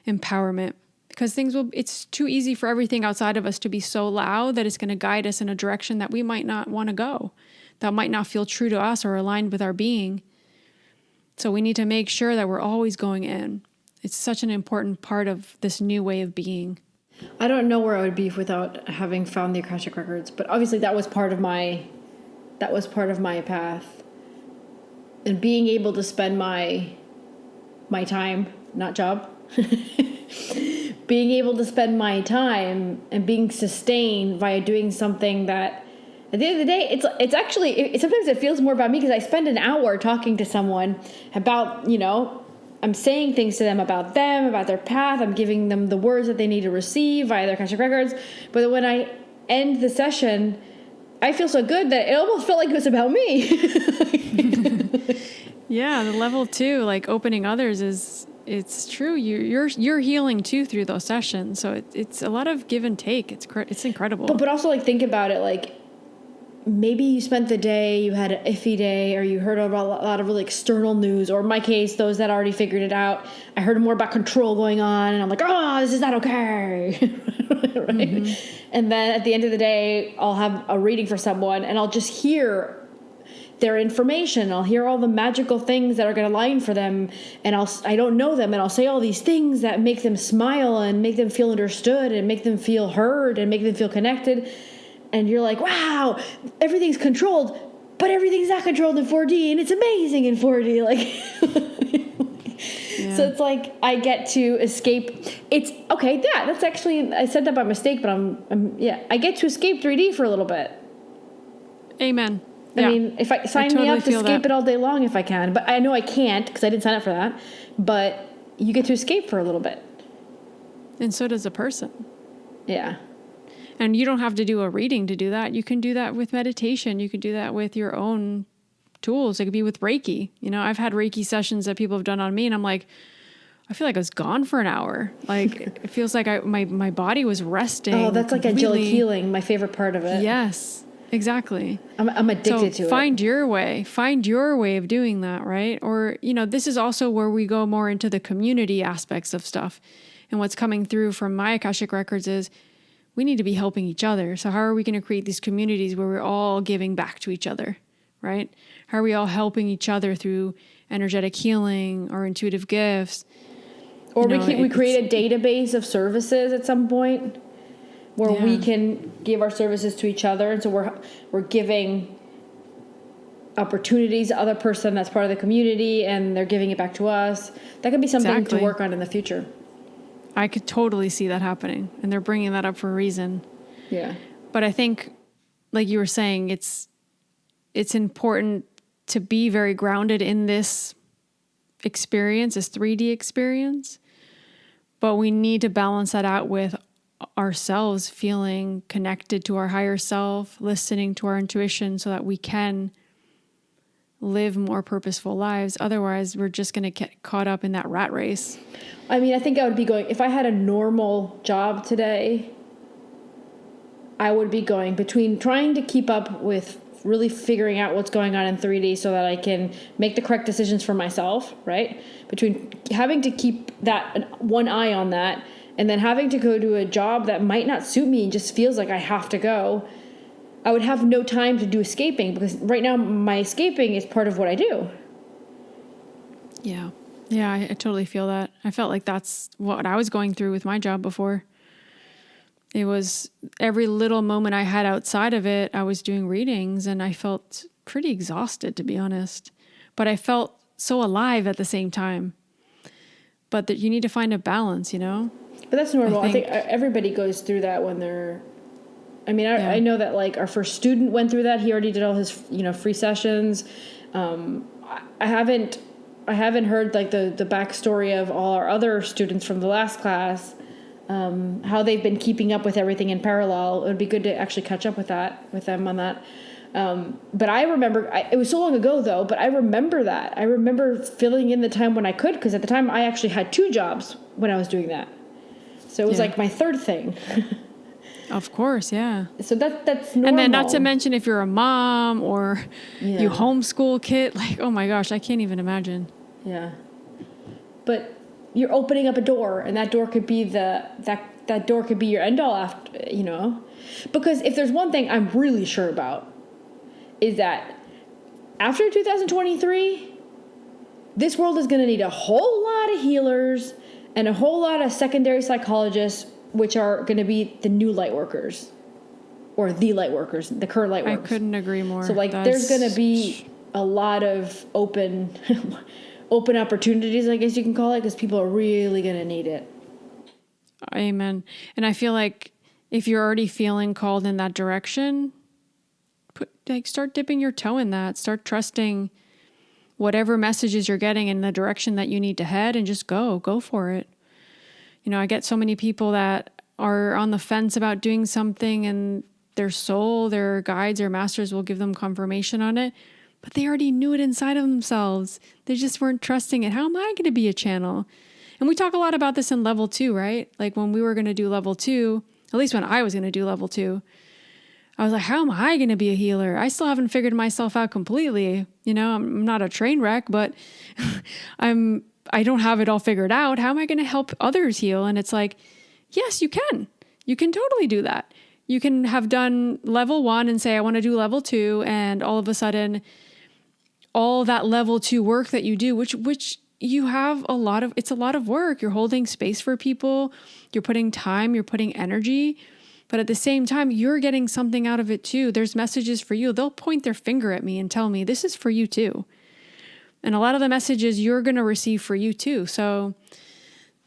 empowerment. Because it's too easy for everything outside of us to be so loud that it's going to guide us in a direction that we might not want to go, that might not feel true to us or aligned with our being. So we need to make sure that we're always going in. It's such an important part of this new way of being. I don't know where I would be without having found the Akashic Records, but obviously that was part of my path. And being able to spend my time, not job, being able to spend my time and being sustained via doing something that, at the end of the day, it's actually, sometimes it feels more about me because I spend an hour talking to someone about, I'm saying things to them, about their path. I'm giving them the words that they need to receive via their Akashic Records. But when I end the session, I feel so good that it almost felt like it was about me. Yeah, the level 2, like opening others, it's true. You're healing too through those sessions. So it's a lot of give and take. It's incredible. But also, like, think about it, like, maybe you spent the day, you had an iffy day, or you heard about a lot of really external news, or in my case, those that already figured it out, I heard more about control going on, and I'm like, oh, this is not okay. Right? Mm-hmm. And then at the end of the day, I'll have a reading for someone, and I'll just hear their information. I'll hear all the magical things that are going to align for them, and I don't know them, and I'll say all these things that make them smile and make them feel understood and make them feel heard and make them feel connected. And you're like, wow, everything's controlled, but everything's not controlled in 4D, and it's amazing in 4D. Yeah. So it's like I get to escape. It's okay. Yeah, that's actually, I said that by mistake, but I get to escape 3D for a little bit. Amen. I mean, if I sign me up to escape it all day long if I can, but I know I can't because I didn't sign up for that. But you get to escape for a little bit. And so does a person. Yeah. And you don't have to do a reading to do that. You can do that with meditation. You can do that with your own tools. It could be with Reiki. I've had Reiki sessions that people have done on me, and I'm like, I feel like I was gone for an hour. Like, it feels like my body was resting. Oh, that's like Angelic Healing, my favorite part of it. Yes, exactly. I'm addicted to it. Find your way. Find your way of doing that, right? Or, this is also where we go more into the community aspects of stuff. And what's coming through from my Akashic Records is we need to be helping each other. So how are we going to create these communities where we're all giving back to each other, right? How are we all helping each other through energetic healing or intuitive gifts? Or we create a database of services at some point where we can give our services to each other. And so we're giving opportunities to other person that's part of the community, and they're giving it back to us. That could be something to work on in the future. I could totally see that happening, and they're bringing that up for a reason. Yeah. But I think, like you were saying, it's important to be very grounded in this experience, this 3D experience, but we need to balance that out with ourselves feeling connected to our higher self, listening to our intuition so that we can live more purposeful lives. Otherwise, we're just going to get caught up in that rat race. I mean, I think I would be going, if I had a normal job today, I would be going between trying to keep up with really figuring out what's going on in 3D so that I can make the correct decisions for myself, right? Between having to keep that one eye on that and then having to go to a job that might not suit me and just feels like I have to go, I would have no time to do escaping, because right now my escaping is part of what I do. Yeah. Yeah, I totally feel that. I felt like that's what I was going through with my job before. It was every little moment I had outside of it, I was doing readings and I felt pretty exhausted, to be honest. But I felt so alive at the same time. But that you need to find a balance, you know? But that's normal. I think everybody goes through that when they're... I know that like our first student went through that. He already did all his, free sessions. I haven't heard like the backstory of all our other students from the last class, how they've been keeping up with everything in parallel. It would be good to actually catch up with them on that. But I remember, it was so long ago though, but I remember that. I remember filling in the time when I could, because at the time I actually had 2 jobs when I was doing that. So it was like my third thing. Of course, yeah. So that's normal. And then not to mention if you're a mom or you homeschool kid, like, oh my gosh, I can't even imagine. Yeah. But you're opening up a door, and that door could be that door could be your end all after, Because if there's one thing I'm really sure about, is that after 2023, this world is going to need a whole lot of healers and a whole lot of secondary psychologists, which are going to be the new light workers, or the light workers, the current light workers. I couldn't agree more. So there's going to be a lot of open opportunities, I guess you can call it, because people are really going to need it. Amen. And I feel like if you're already feeling called in that direction, start dipping your toe in that. Start trusting whatever messages you're getting in the direction that you need to head, and just go for it. I get so many people that are on the fence about doing something, and their soul, their guides, their masters will give them confirmation on it, but they already knew it inside of themselves. They just weren't trusting it. How am I going to be a channel? And we talk a lot about this in level 2, right? Like when we were going to do level 2, at least when I was going to do level 2, I was like, how am I going to be a healer? I still haven't figured myself out completely. I'm not a train wreck, but I don't have it all figured out. How am I going to help others heal? And it's like, yes, you can. You can totally do that. You can have done level 1 and say, I want to do level 2. And all of a sudden, all that level 2 work that you do, which you have it's a lot of work. You're holding space for people. You're putting time, you're putting energy. But at the same time, you're getting something out of it too. There's messages for you. They'll point their finger at me and tell me, this is for you too. And a lot of the messages you're going to receive for you too. So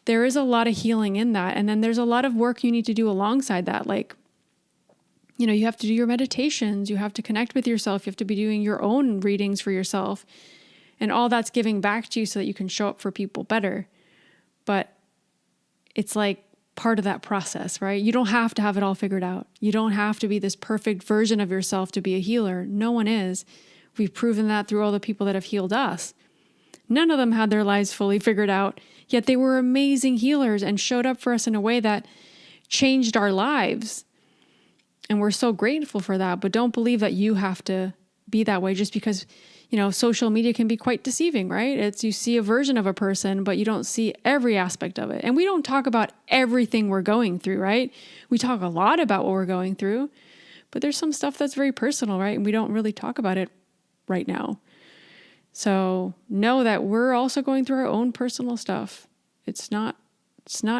there is a lot of healing in that. And then there's a lot of work you need to do alongside that. Like, you have to do your meditations. You have to connect with yourself. You have to be doing your own readings for yourself. And all that's giving back to you so that you can show up for people better. But it's like part of that process, right? You don't have to have it all figured out. You don't have to be this perfect version of yourself to be a healer. No one is. We've proven that through all the people that have healed us. None of them had their lives fully figured out, yet they were amazing healers and showed up for us in a way that changed our lives. And we're so grateful for that. But don't believe that you have to be that way just because, social media can be quite deceiving, right? You see a version of a person, but you don't see every aspect of it. And we don't talk about everything we're going through, right? We talk a lot about what we're going through, but there's some stuff that's very personal, right? And we don't really talk about it right now. So know that we're also going through our own personal stuff. It's not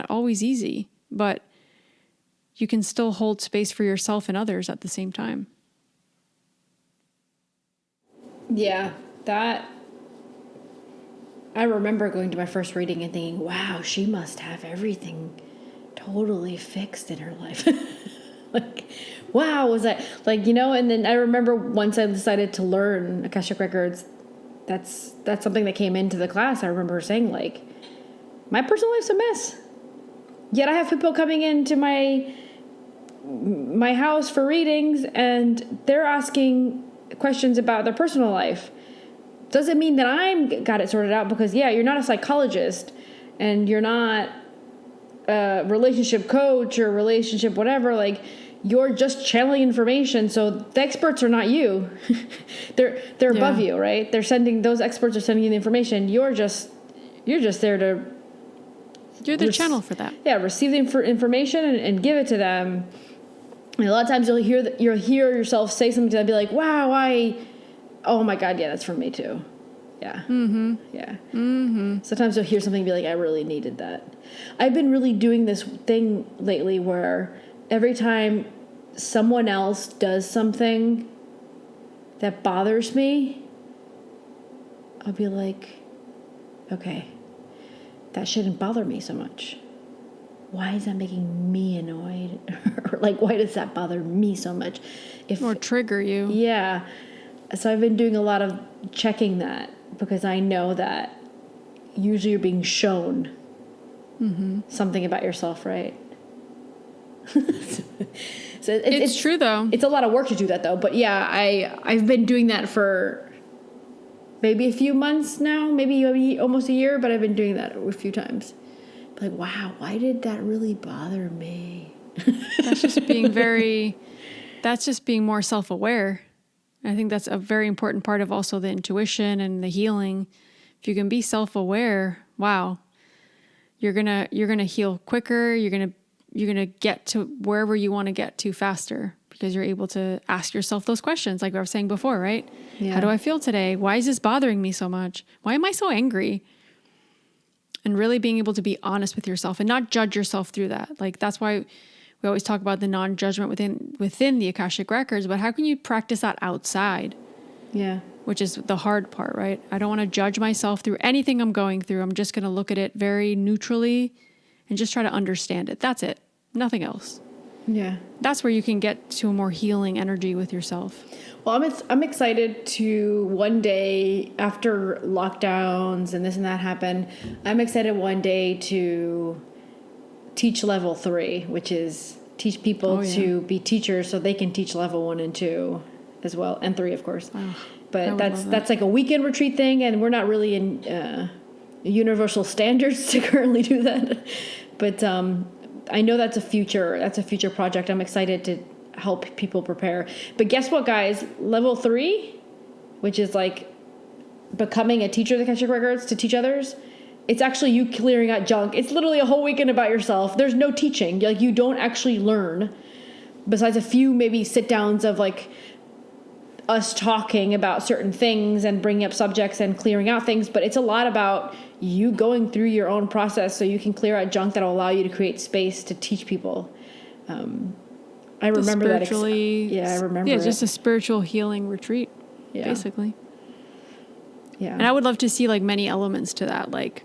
always easy, but you can still hold space for yourself and others at the same time. Yeah, I remember going to my first reading and thinking, wow, she must have everything totally fixed in her life. Wow, was that and then I remember once I decided to learn Akashic Records, that's something that came into the class. I remember saying my personal life's a mess. Yet I have people coming into my house for readings, and they're asking questions about their personal life. Doesn't mean that I'm got it sorted out, because you're not a psychologist and you're not a relationship coach or relationship whatever. Like, you're just channeling information. So the experts are not you. they're above you, right? Those experts are sending you the information. You're just there to. You're the channel for that. Yeah, receive the information and give it to them. And a lot of times you'll hear yourself say something to them, be like, "Wow, oh my God, yeah, that's for me too." Yeah. Mm-hmm. Yeah. Mm-hmm. Sometimes you'll hear something and be like, "I really needed that." I've been really doing this thing lately where every time someone else does something that bothers me, I'll be like, "Okay, that shouldn't bother me so much. Why is that making me annoyed?" Or like, why does that bother me so much? Or trigger you. Yeah. So I've been doing a lot of checking that, because I know that usually you're being shown something about yourself, right? So it's true, though. It's a lot of work to do that, though. But yeah, I've been doing that for maybe a few months now, maybe almost a year, but I've been doing that a few times. Like, wow, why did that really bother me? That's just being more self-aware. I think that's a very important part of also the intuition and the healing. If you can be self-aware, wow, you're gonna heal quicker. You're gonna get to wherever you want to get to faster, because you're able to ask yourself those questions, like I was saying before, right? Yeah. How do I feel today? Why is this bothering me so much? Why am I so angry? And really being able to be honest with yourself and not judge yourself through that. Like, that's why we always talk about the non-judgment within the Akashic Records, but how can you practice that outside? Yeah. Which is the hard part, right? I don't want to judge myself through anything I'm going through. I'm just going to look at it very neutrally and just try to understand it. That's it. Nothing else. Yeah. That's where you can get to a more healing energy with yourself. Well, I'm excited to one day, after lockdowns and this and that happen, I'm excited one day to teach level 3, which is teach people to be teachers so they can teach level 1 and 2 as well, and 3, of course. Oh, but that's like a weekend retreat thing, and we're not really in universal standards to currently do that. But I know that's a future project. I'm excited to help people prepare. But guess what, guys? Level 3, which is like becoming a teacher of the Akashic Records to teach others, it's actually you clearing out junk. It's literally a whole weekend about yourself. There's no teaching. Like, you don't actually learn, besides a few maybe sit downs of like us talking about certain things and bringing up subjects and clearing out things. But it's a lot about you going through your own process so you can clear out junk that will allow you to create space to teach people. I remember that. I remember. Yeah, just a spiritual healing retreat, basically. Yeah. And I would love to see like many elements to that. Like,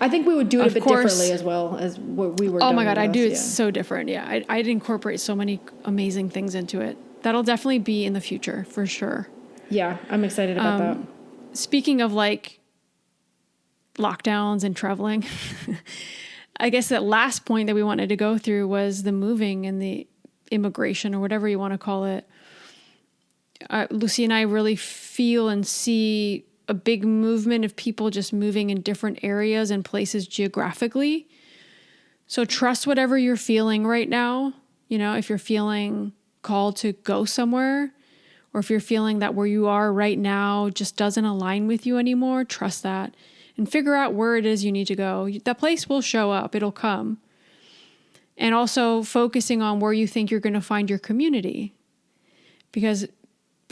I think we would do it a bit differently as well as what we were doing. Oh my God, I do it so different. Yeah, I'd incorporate so many amazing things into it. That'll definitely be in the future for sure. Yeah, I'm excited about that. Speaking of like lockdowns and traveling, I guess that last point that we wanted to go through was the moving and the immigration, or whatever you want to call it. Lucy and I really feel and see a big movement of people just moving in different areas and places geographically. So trust whatever you're feeling right now. You know, if you're feeling called to go somewhere, or if you're feeling that where you are right now just doesn't align with you anymore, trust that and figure out where it is you need to go. That place will show up. It'll come. And also focusing on where you think you're going to find your community. Because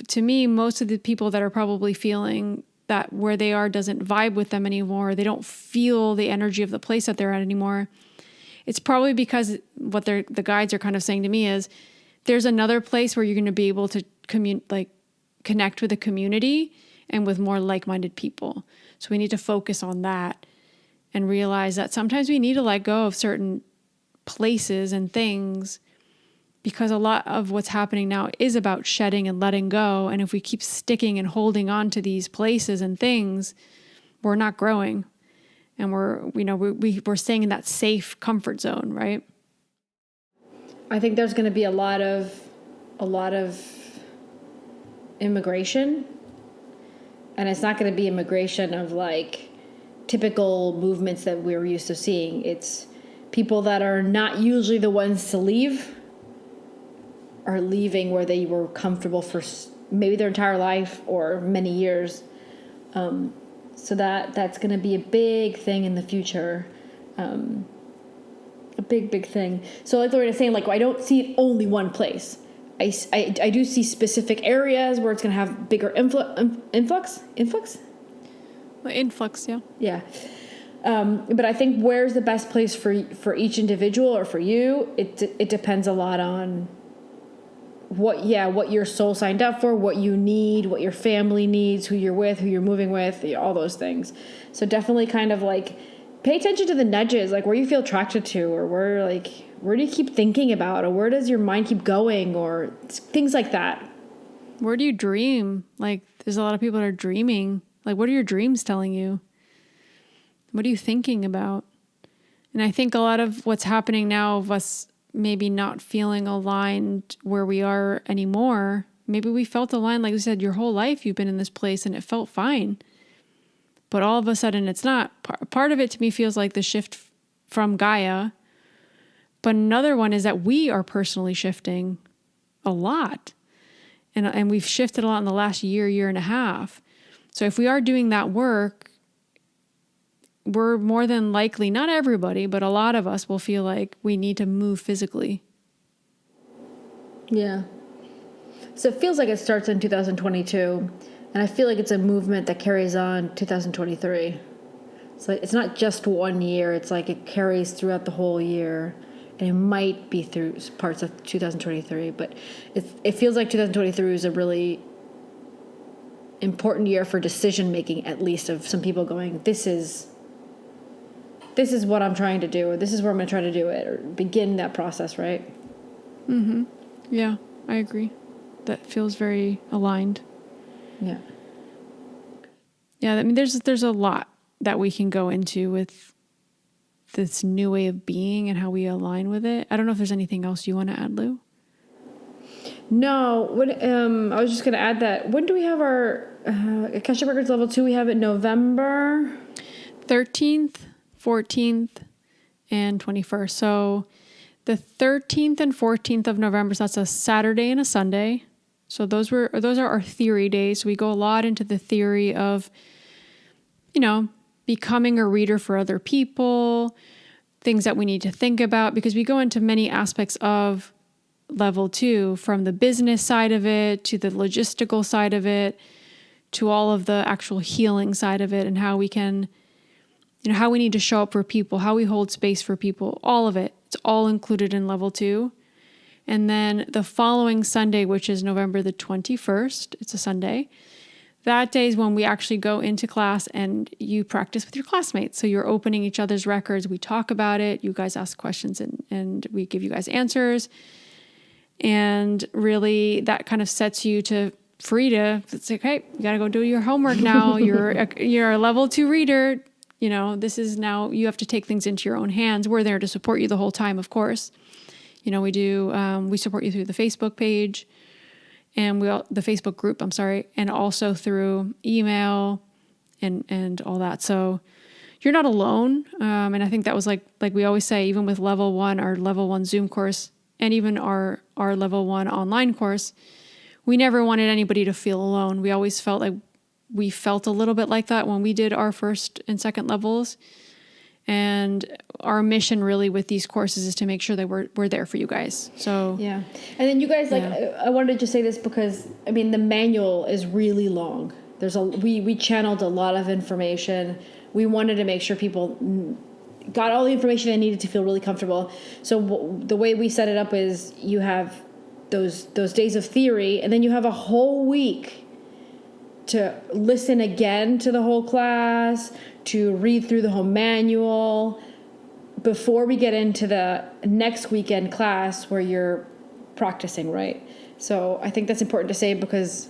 to me, most of the people that are probably feeling that where they are doesn't vibe with them anymore, they don't feel the energy of the place that they're at anymore, it's probably because what the guides are kind of saying to me is there's another place where you're going to be able to connect with a community and with more like-minded people. So we need to focus on that and realize that sometimes we need to let go of certain places and things, because a lot of what's happening now is about shedding and letting go. And if we keep sticking and holding on to these places and things, we're not growing. and we're staying in that safe comfort zone, right? I think there's going to be a lot of immigration, and it's not going to be immigration of like typical movements that we're used to seeing. It's people that are not usually the ones to leave are leaving where they were comfortable for maybe their entire life or many years. So that's going to be a big thing in the future. A big thing. So like Lorraine is saying, like, I don't see it only one place. I do see specific areas where it's going to have bigger influx. Influx, yeah. Yeah. But I think where's the best place for each individual or for you, it depends a lot on what your soul signed up for, what you need, what your family needs, who you're with, who you're moving with, all those things. So definitely kind of like pay attention to the nudges, like where you feel attracted to, or where do you keep thinking about, or where does your mind keep going, or things like that. Where do you dream? Like, there's a lot of people that are dreaming. Like, what are your dreams telling you? What are you thinking about? And I think a lot of what's happening now of us maybe not feeling aligned where we are anymore. Maybe we felt aligned, like we said, your whole life you've been in this place and it felt fine. But all of a sudden it's not. Part of it to me feels like the shift from Gaia. But another one is that we are personally shifting a lot. And we've shifted a lot in the last year and a half. So if we are doing that work, we're more than likely, not everybody, but a lot of us will feel like we need to move physically. Yeah. So it feels like it starts in 2022, and I feel like it's a movement that carries on 2023. So it's not just 1 year, it's like it carries throughout the whole year, and it might be through parts of 2023, but it feels like 2023 is a really important year for decision making, at least of some people going, this is what I'm trying to do, or this is where I'm going to try to do it, or begin that process, right? Mm-hmm. Yeah, I agree. That feels very aligned. Yeah. Yeah, I mean, there's a lot that we can go into with this new way of being and how we align with it. I don't know if there's anything else you want to add, Lou? No, I was just going to add that, when do we have our Akashic Records Level 2? We have it November 13th, 14th, and 21st. So the 13th and 14th of November, so that's a Saturday and a Sunday. So those are our theory days. We go a lot into the theory of, becoming a reader for other people, things that we need to think about, because we go into many aspects of level 2, from the business side of it to the logistical side of it to all of the actual healing side of it, and how we can, how we need to show up for people, how we hold space for people, all of it. It's all included in level 2. And then the following Sunday, which is November the 21st, it's a Sunday, that day is when we actually go into class and you practice with your classmates. So you're opening each other's records. We talk about it. You guys ask questions and we give you guys answers. And really that kind of sets you free to, it's like, hey, you got to go do your homework now. You're a level 2 reader. This is now, you have to take things into your own hands. We're there to support you the whole time, of course. We support you through the Facebook page and the Facebook group, and also through email and all that. So you're not alone. And I think that was like we always say, even with level 1, our level 1 Zoom course, and even our level 1 online course, we never wanted anybody to feel alone. We always felt like we felt a little bit like that when we did our first and second levels. And our mission really with these courses is to make sure that we're there for you guys. So yeah. And then you guys, I wanted to just say this because, the manual is really long. We channeled a lot of information. We wanted to make sure people got all the information they needed to feel really comfortable. So the way we set it up is you have those days of theory, and then you have a whole week to listen again to the whole class, to read through the whole manual before we get into the next weekend class where you're practicing, right? So I think that's important to say because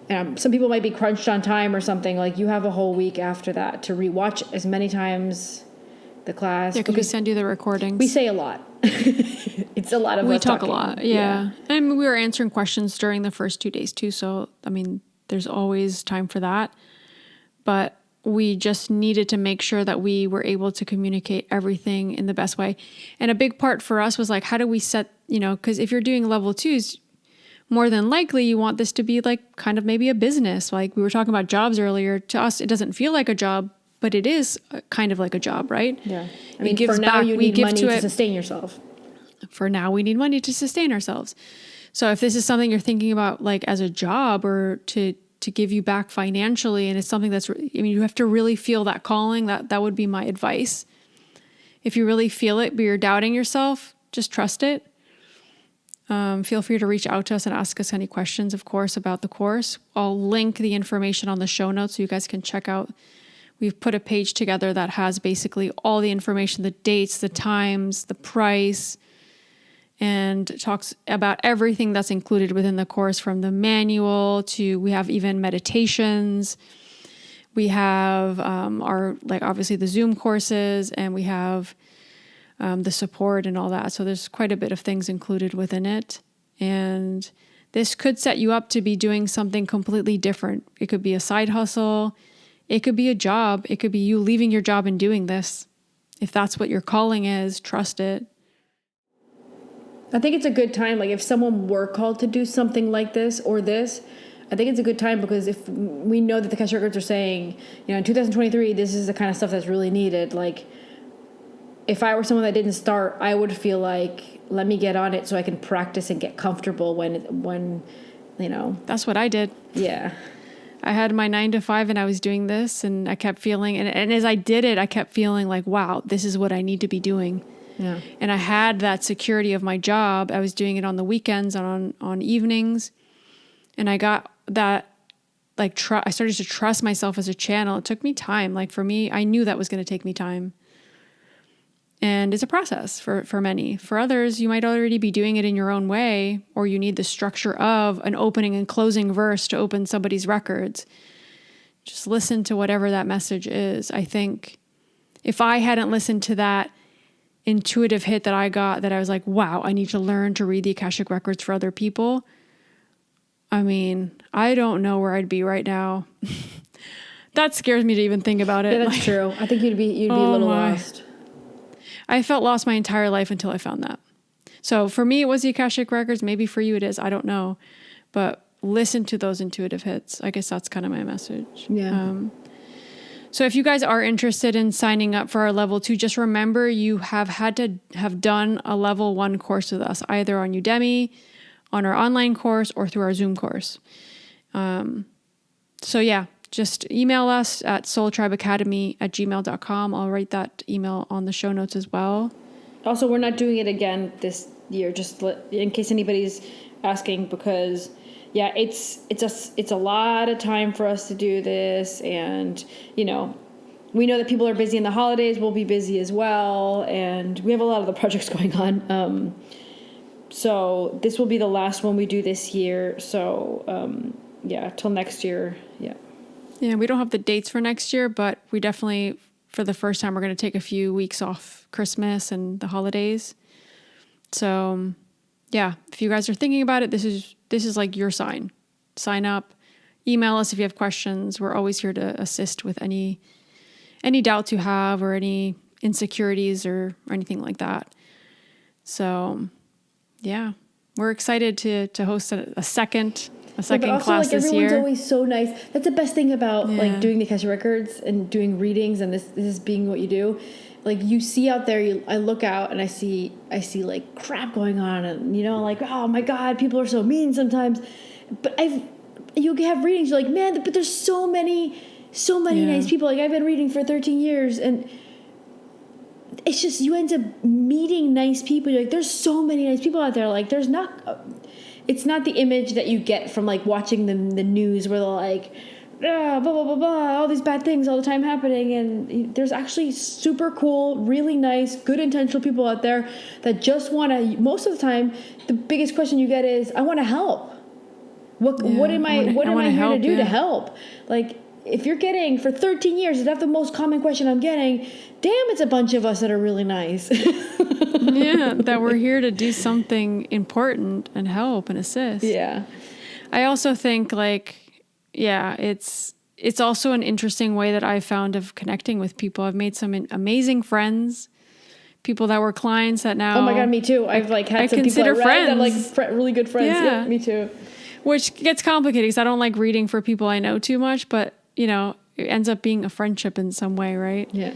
some people might be crunched on time or something. Like, you have a whole week after that to rewatch as many times the class. Yeah, because we send you the recordings. We say a lot. It's a lot of we us talk talking. a lot. Yeah. And we were answering questions during the first 2 days too. So, I mean, there's always time for that. But we just needed to make sure that we were able to communicate everything in the best way. And a big part for us was like, how do we set, because if you're doing level 2s, more than likely you want this to be like kind of maybe a business. Like we were talking about jobs earlier. To us, it doesn't feel like a job, but it is kind of like a job, right? Yeah. I mean, for now you need money to sustain yourself. For now we need money to sustain ourselves. So if this is something you're thinking about like as a job or to give you back financially, and it's something that's, you have to really feel that calling. That would be my advice. If you really feel it, but you're doubting yourself, just trust it. Feel free to reach out to us and ask us any questions, of course, about the course. I'll link the information on the show notes so you guys can check out. We've put a page together that has basically all the information, the dates, the times, the price, and talks about everything that's included within the course, from the manual to, we have even meditations. We have our, like, obviously the Zoom courses, and we have the support and all that. So there's quite a bit of things included within it. And this could set you up to be doing something completely different. It could be a side hustle. It could be a job. It could be you leaving your job and doing this. If that's what your calling is, trust it. I think it's a good time. Like, if someone were called to do something like this or this, I think it's a good time, because if we know that the Akashic Records are saying, in 2023, this is the kind of stuff that's really needed. Like, if I were someone that didn't start, I would feel like, let me get on it so I can practice and get comfortable when. That's what I did. Yeah. I had my 9 to 5 and I was doing this, and I kept feeling, and as I did it, I kept feeling like, wow, this is what I need to be doing. Yeah. And I had that security of my job. I was doing it on the weekends and on evenings. And I got that, like, I started to trust myself as a channel. It took me time. Like, for me, I knew that was going to take me time. And it's a process for many. For others, you might already be doing it in your own way, or you need the structure of an opening and closing verse to open somebody's records. Just listen to whatever that message is. I think if I hadn't listened to that intuitive hit that I got, that I was like, wow, I need to learn to read the Akashic Records for other people. I mean, I don't know where I'd be right now. That scares me to even think about it. Yeah, that's true. I think you'd be a little lost. I felt lost my entire life until I found that. So for me, it was the Akashic Records. Maybe for you it is. I don't know. But listen to those intuitive hits. I guess that's kind of my message. Yeah. So if you guys are interested in signing up for our level 2, just remember you have had to have done a level 1 course with us, either on Udemy, on our online course, or through our Zoom course. So yeah, just email us at soultribeacademy@gmail.com. I'll write that email on the show notes as well. Also, we're not doing it again this year, just in case anybody's asking, because yeah, it's a lot of time for us to do this, and we know that people are busy in the holidays. We'll be busy as well, and we have a lot of the projects going on. So this will be the last one we do this year. So yeah, till next year. Yeah. Yeah, we don't have the dates for next year, but we definitely, for the first time, we're going to take a few weeks off Christmas and the holidays. So, yeah, if you guys are thinking about it, this is like your sign. Sign up, email us if you have questions. We're always here to assist with any doubts you have, or any insecurities or anything like that. So, yeah, we're excited to host a second class this year. But also, like, everyone's always so nice. That's the best thing about like doing the Akashic Records and doing readings, and this is being what you do. Like, you see out there, I look out and I see like crap going on, and like, oh my God, people are so mean sometimes. But you have readings, you're like, man, but there's so many nice people. Like, I've been reading for 13 years, and it's just, you end up meeting nice people. You're like, there's so many nice people out there. Like, it's not the image that you get from like watching the news, where they're like, blah, blah, blah, blah, all these bad things all the time happening. And there's actually super cool, really nice, good intentional people out there that just want to, most of the time, the biggest question you get is, I want to help. What am I here to do to yeah. help? Like, if you're getting, for 13 years, is that the most common question I'm getting? Damn, it's a bunch of us that are really nice. Yeah, that we're here to do something important and help and assist. Yeah. I also think it's also an interesting way that I've found of connecting with people. I've made some amazing friends, people that were clients that now. Oh my God, me too. I've like had some people I read that like really good friends. Yeah. Me too. Which gets complicated because I don't like reading for people I know too much, but it ends up being a friendship in some way, right? Yeah.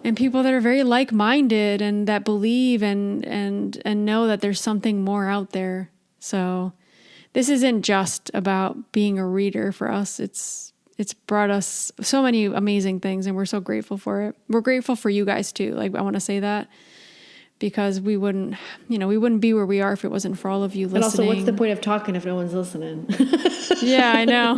And people that are very like-minded and that believe and know that there's something more out there. So this isn't just about being a reader for us. It's brought us so many amazing things, and we're so grateful for it. We're grateful for you guys too. Like, I want to say that because we wouldn't be where we are if it wasn't for all of you listening. And also, what's the point of talking if no one's listening? Yeah, I know.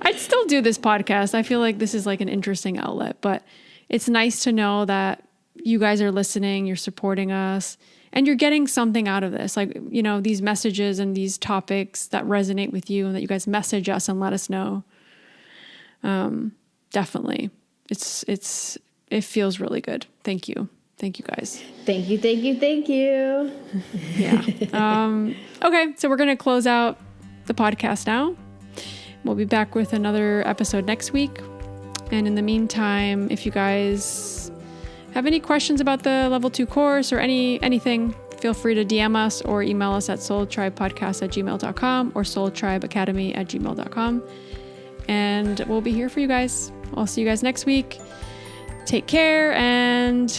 I'd still do this podcast. I feel like this is like an interesting outlet, but it's nice to know that you guys are listening, you're supporting us, and you're getting something out of this. Like, these messages and these topics that resonate with you and that you guys message us and let us know. Definitely. It feels really good. Thank you. Thank you guys. Thank you. Yeah. Okay. So we're going to close out the podcast now. We'll be back with another episode next week. And in the meantime, if you guys have any questions about the level 2 course or anything, feel free to DM us or email us at soultribepodcast@gmail.com or soultribeacademy@gmail.com. And we'll be here for you guys. I'll see you guys next week. Take care and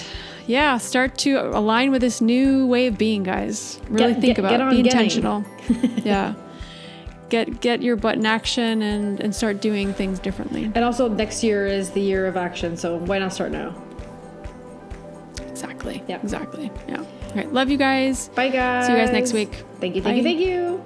start to align with this new way of being, guys. Really think about it. Be intentional. Yeah. Get your butt in action and start doing things differently. And also next year is the year of action, so why not start now? Exactly. Yeah. Exactly. Yeah. All right. Love you guys. Bye, guys. See you guys next week. Thank you. Bye. Thank you.